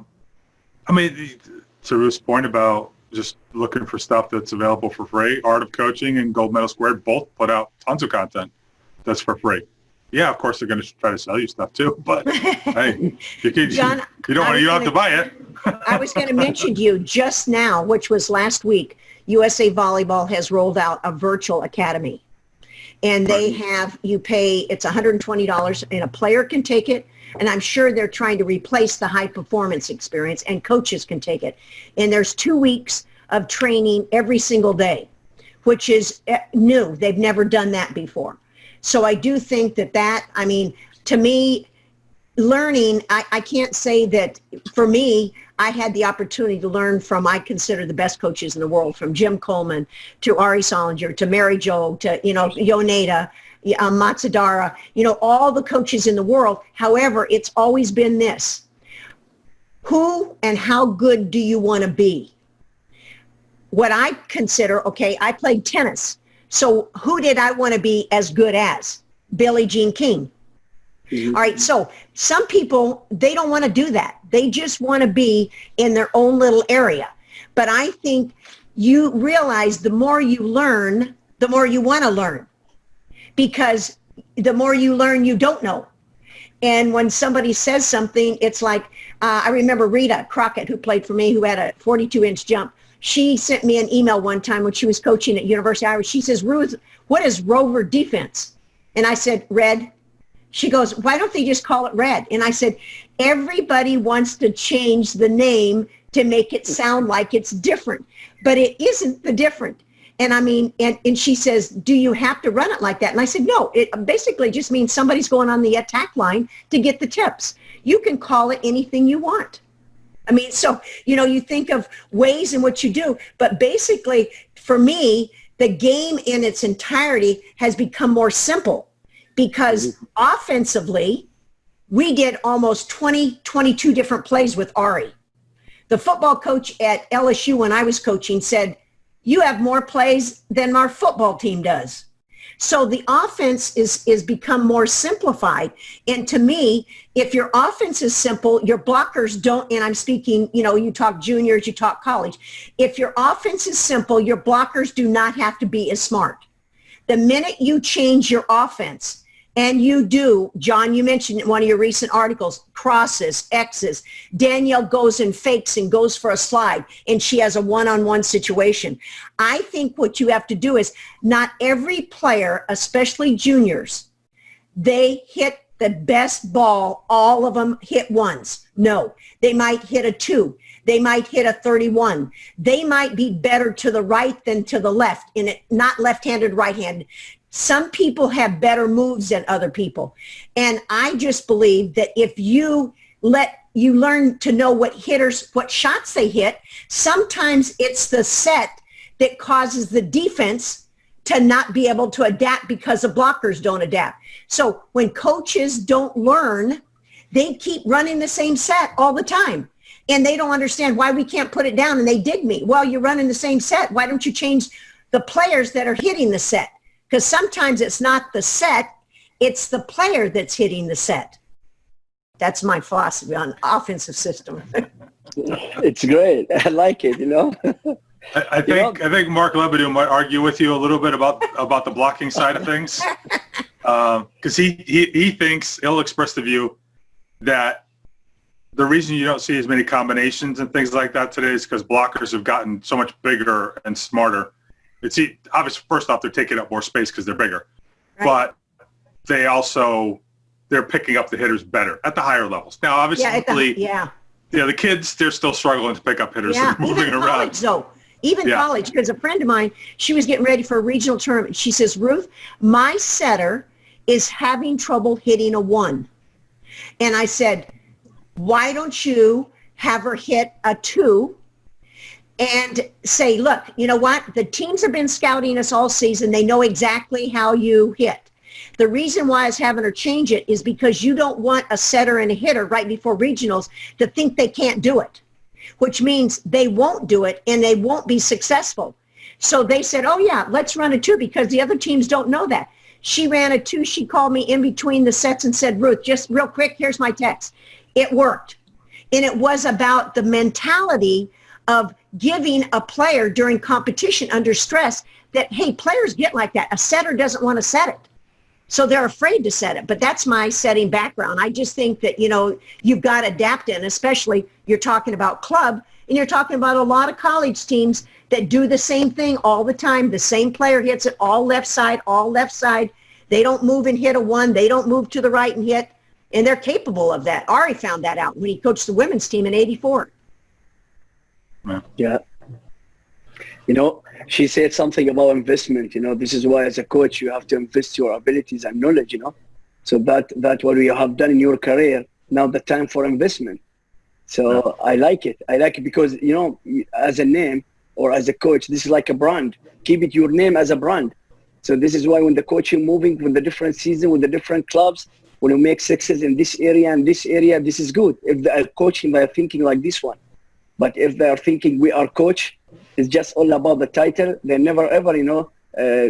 mean, to Ruth's point about just looking for stuff that's available for free, Art of Coaching and Gold Medal Squared both put out tons of content that's for free. Yeah, of course they're going to try to sell you stuff too, but hey, John, you don't have to buy it. I was going to mention to you just now, which was last week, USA Volleyball has rolled out a virtual academy. And they have, you pay, it's $120, and a player can take it. And I'm sure they're trying to replace the high performance experience, and coaches can take it. And there's 2 weeks of training every single day, which is new. They've never done that before. So I do think that, I mean, to me, learning, I can't say that for me, I had the opportunity to learn from, I consider the best coaches in the world, from Jim Coleman to Ari Solinger to Mary Jo to, Yoneda, Matsudaira, all the coaches in the world. However, it's always been this: who and how good do you want to be? What I consider, okay, I played tennis. So who did I want to be as good as? Billie Jean King. Mm-hmm. All right, so some people, they don't want to do that. They just want to be in their own little area. But I think you realize the more you learn, the more you want to learn. Because the more you learn, you don't know. And when somebody says something, it's like, I remember Rita Crockett, who played for me, who had a 42-inch jump. She sent me an email one time when she was coaching at University of Iowa. She says, Ruth, what is Rover defense? And I said, red. She goes, why don't they just call it red? And I said, everybody wants to change the name to make it sound like it's different, but it isn't the different. And I mean, and she says, do you have to run it like that? And I said, no, it basically just means somebody's going on the attack line to get the tips. You can call it anything you want. I mean, so, you know, you think of ways in which you do, but basically for me, the game in its entirety has become more simple because offensively, we did almost 22 different plays with Ari. The football coach at LSU when I was coaching said, you have more plays than our football team does. So the offense is become more simplified. And to me, if your offense is simple, your blockers don't, and I'm speaking, you know, you talk juniors, you talk college. If your offense is simple, your blockers do not have to be as smart. The minute you change your offense, and you do, John, you mentioned in one of your recent articles, crosses, X's. Danielle goes and fakes and goes for a slide, and she has a one-on-one situation. I think what you have to do is not every player, especially juniors, they hit the best ball, all of them hit ones. No, they might hit a 2. They might hit a 31. They might be better to the right than to the left, in it, not left-handed, right-handed. Some people have better moves than other people. And I just believe that if you learn to know what shots they hit, sometimes it's the set that causes the defense to not be able to adapt because the blockers don't adapt. So when coaches don't learn, they keep running the same set all the time. And they don't understand why we can't put it down, and they dig me. Well, you're running the same set. Why don't you change the players that are hitting the set? Because sometimes it's not the set, it's the player that's hitting the set. That's my philosophy on offensive system. It's great. I like it, you know. I think Mark Lebedew might argue with you a little bit about the blocking side of things. Because he thinks, he'll express the view that the reason you don't see as many combinations and things like that today is because blockers have gotten so much bigger and smarter. It's obviously, first off, they're taking up more space because they're bigger, right. But they're picking up the hitters better at the higher levels. Now, obviously, the kids, they're still struggling to pick up hitters that are moving around. College, though. Even college, because a friend of mine, she was getting ready for a regional tournament. She says, Ruth, my setter is having trouble hitting a 1. And I said, why don't you have her hit a 2? And say, look, you know what? The teams have been scouting us all season. They know exactly how you hit. The reason why I was having her change it is because you don't want a setter and a hitter right before regionals to think they can't do it, which means they won't do it and they won't be successful. So they said, oh, yeah, let's run a 2 because the other teams don't know that. She ran a 2. She called me in between the sets and said, Ruth, just real quick, here's my text. It worked. And it was about the mentality of giving a player during competition under stress that, hey, players get like that. A setter doesn't want to set it. So they're afraid to set it. But that's my setting background. I just think that, you know, you've got to adapt in, especially you're talking about club and you're talking about a lot of college teams that do the same thing all the time. The same player hits it all left side. They don't move and hit a 1. They don't move to the right and hit. And they're capable of that. Ari found that out when he coached the women's team in '84. Yeah. You know, she said something about investment. You know, this is why as a coach, you have to invest your abilities and knowledge, you know. So that's what you have done in your career. Now the time for investment. So I like it. I like it because, you know, as a name or as a coach, this is like a brand. Keep it your name as a brand. So this is why when the coaching moving with the different season, with the different clubs, when you make success in this area and this area, this is good. If they are coaching, they are thinking like this one. But if they are thinking we are coach, it's just all about the title, they never ever, you know,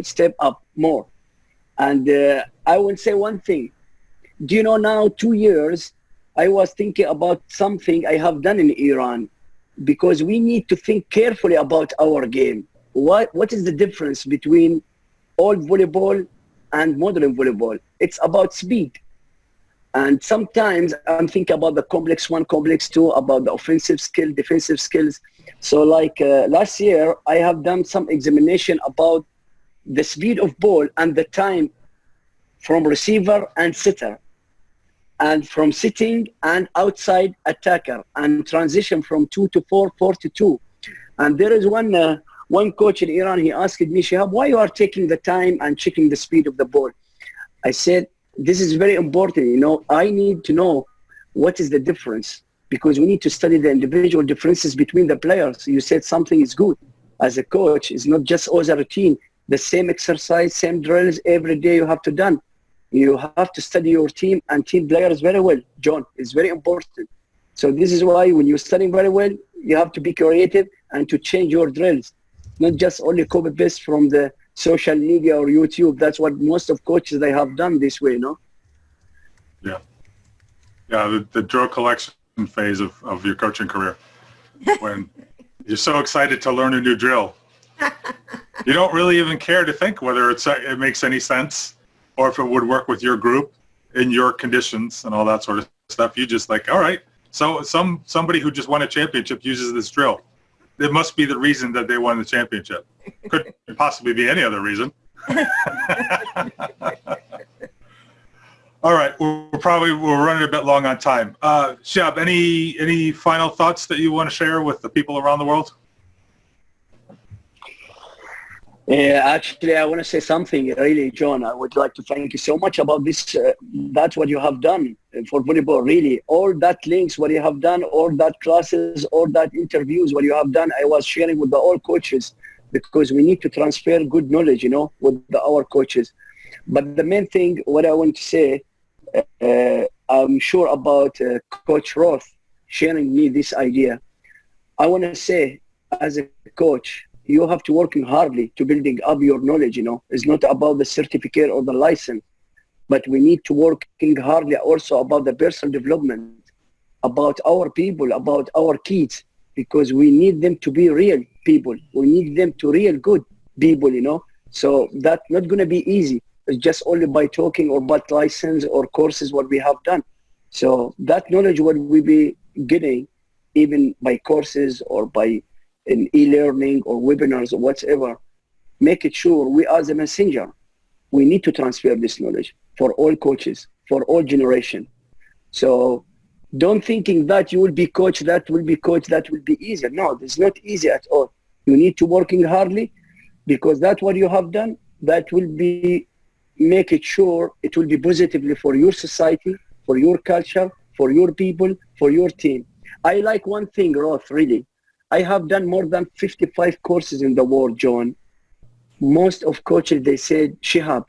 step up more. And I will say one thing. Do you know now 2 years, I was thinking about something I have done in Iran because we need to think carefully about our game. What is the difference between old volleyball and modern volleyball? It's about speed. And sometimes I'm thinking about the complex 1, complex 2, about the offensive skill, defensive skills. So like last year, I have done some examination about the speed of ball and the time from receiver and sitter, and from sitting and outside attacker, and transition from 2 to 4, 4 to 2. And there is one One coach in Iran, he asked me, Shihab, why you are taking the time and checking the speed of the ball? I said, this is very important. You know, I need to know what is the difference, because we need to study the individual differences between the players. You said something is good. As a coach, it's not just always a routine, the same exercise, same drills every day you have to done. You have to study your team and team players very well, John. It's very important. So this is why when you're studying very well, you have to be creative and to change your drills. Not just only copy paste from the social media or YouTube. That's what most of coaches, they have done this way, no? Yeah. Yeah, the drill collection phase of your coaching career, when you're so excited to learn a new drill. You don't really even care to think whether it makes any sense or if it would work with your group in your conditions and all that sort of stuff. You just like, all right, so somebody who just won a championship uses this drill. It must be the reason that they won the championship. Could possibly be any other reason. All right, we're running a bit long on time. Shihab, any final thoughts that you want to share with the people around the world? Actually, I want to say something, really, John. I would like to thank you so much about this. That's what you have done for volleyball, really. All that links, what you have done, all that classes, all that interviews, what you have done, I was sharing with all coaches, because we need to transfer good knowledge, you know, with our coaches. But the main thing, what I want to say, I'm sure about Coach Roth sharing me this idea. I want to say, as a coach, you have to working hardly to building up your knowledge, you know. It's not about the certificate or the license, but we need to working hardly also about the personal development, about our people, about our kids, because we need them to be real people. We need them to real good people, you know. So that's not going to be easy. It's just only by talking or by license or courses what we have done. So that knowledge what we be getting, even by courses or by in e-learning or webinars or whatever, make it sure we as a messenger, we need to transfer this knowledge for all coaches, for all generation. So don't thinking that you will be coach, that will be coach, that will be easier. No, it's not easy at all. You need to working hardly, because that's what you have done. That will be, make it sure it will be positively for your society, for your culture, for your people, for your team. I like one thing, Roth, really. I have done more than 55 courses in the world, John. Most of coaches, they said, Shihab,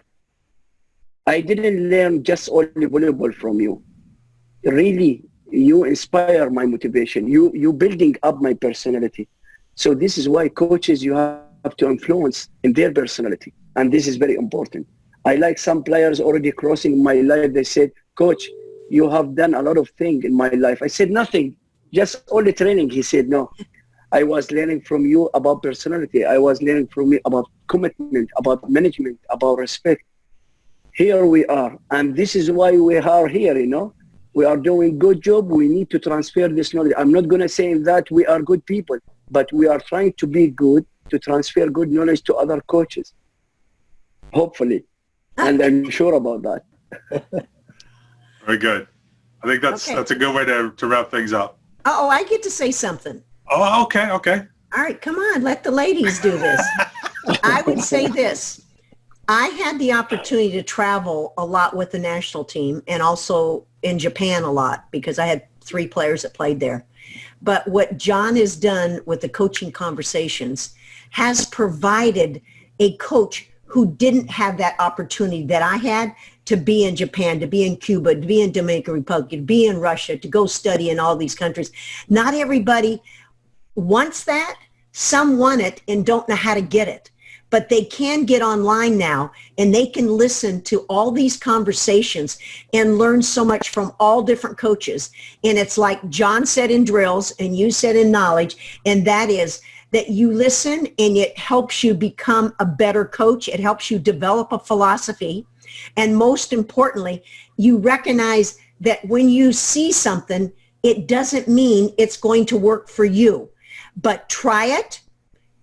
I didn't learn just only volleyball from you. Really, you inspire my motivation. You building up my personality. So this is why coaches, you have to influence in their personality. And this is very important. I like some players already crossing my life. They said, Coach, you have done a lot of things in my life. I said, nothing, just only training. He said, no. I was learning from you about personality. I was learning from you about commitment, about management, about respect. Here we are. And this is why we are here, you know. We are doing good job. We need to transfer this knowledge. I'm not going to say that we are good people, but we are trying to be good, to transfer good knowledge to other coaches. Hopefully. And I'm sure about that. Very good. I think that's a good way to wrap things up. Oh, I get to say something. Oh, okay. All right, come on, let the ladies do this. I would say this. I had the opportunity to travel a lot with the national team and also in Japan a lot, because I had 3 players that played there. But what John has done with the coaching conversations has provided a coach who didn't have that opportunity that I had to be in Japan, to be in Cuba, to be in Dominican Republic, to be in Russia, to go study in all these countries. Not everybody wants that. Some want it and don't know how to get it. But they can get online now and they can listen to all these conversations and learn so much from all different coaches. And it's like John said in drills and you said in knowledge, and that is that you listen and it helps you become a better coach. It helps you develop a philosophy. And most importantly, you recognize that when you see something, it doesn't mean it's going to work for you. But try it.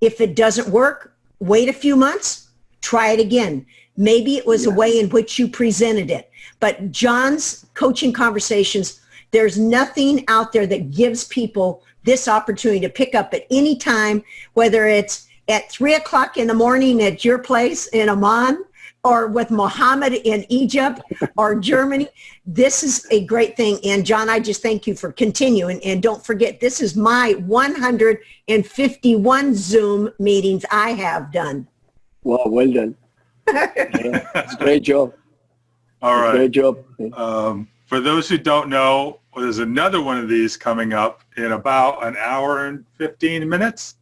If it doesn't work, wait a few months, try it again. Maybe it was a way in which you presented it. But John's coaching conversations, there's nothing out there that gives people this opportunity to pick up at any time, whether it's at 3 o'clock in the morning at your place in Oman, or with Mohammed in Egypt or Germany. This is a great thing. And John, I just thank you for continuing. And don't forget, this is my 151 Zoom meetings I have done. Wow, well done. It's a great job. All right. Great job. For those who don't know, there's another one of these coming up in about an hour and 15 minutes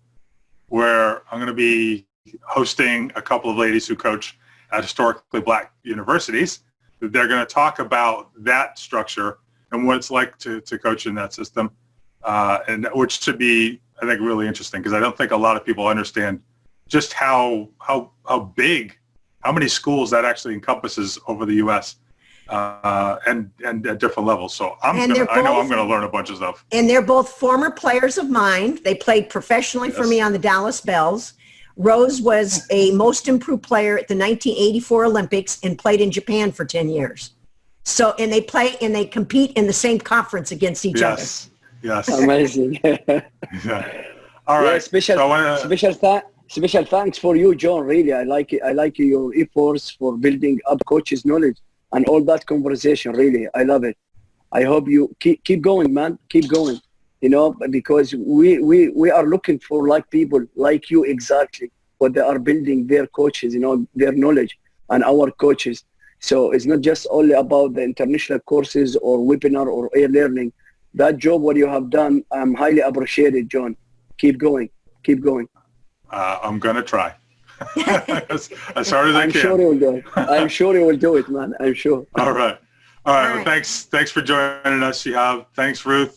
where I'm going to be hosting a couple of ladies who coach at historically black universities. They're going to talk about that structure and what it's like to coach in that system, and which should be, I think, really interesting, because I don't think a lot of people understand just how big, how many schools that actually encompasses over the U.S. And at different levels. So I know I'm going to learn a bunch of stuff. And they're both former players of mine. They played professionally for me on the Dallas Bells. Rose was a most improved player at the 1984 Olympics and played in Japan for 10 years. So, and they play and they compete in the same conference against each other. Yes. Amazing. Yeah. All right. Yeah, special thanks for you, John. Really, I like it. I like your efforts for building up coaches' knowledge and all that conversation. Really, I love it. I hope you keep going, man. Keep going. You know, because we are looking for like people like you, exactly what they are building their coaches, you know, their knowledge and our coaches. So it's not just only about the international courses or webinar or e-learning. That job, what you have done, I'm highly appreciated, John. Keep going. Keep going. I'm going to try. as hard as I can. I'm sure you will do it. I'm sure you will do it, man. I'm sure. All right. Well, thanks for joining us, Shihab. Thanks, Ruth.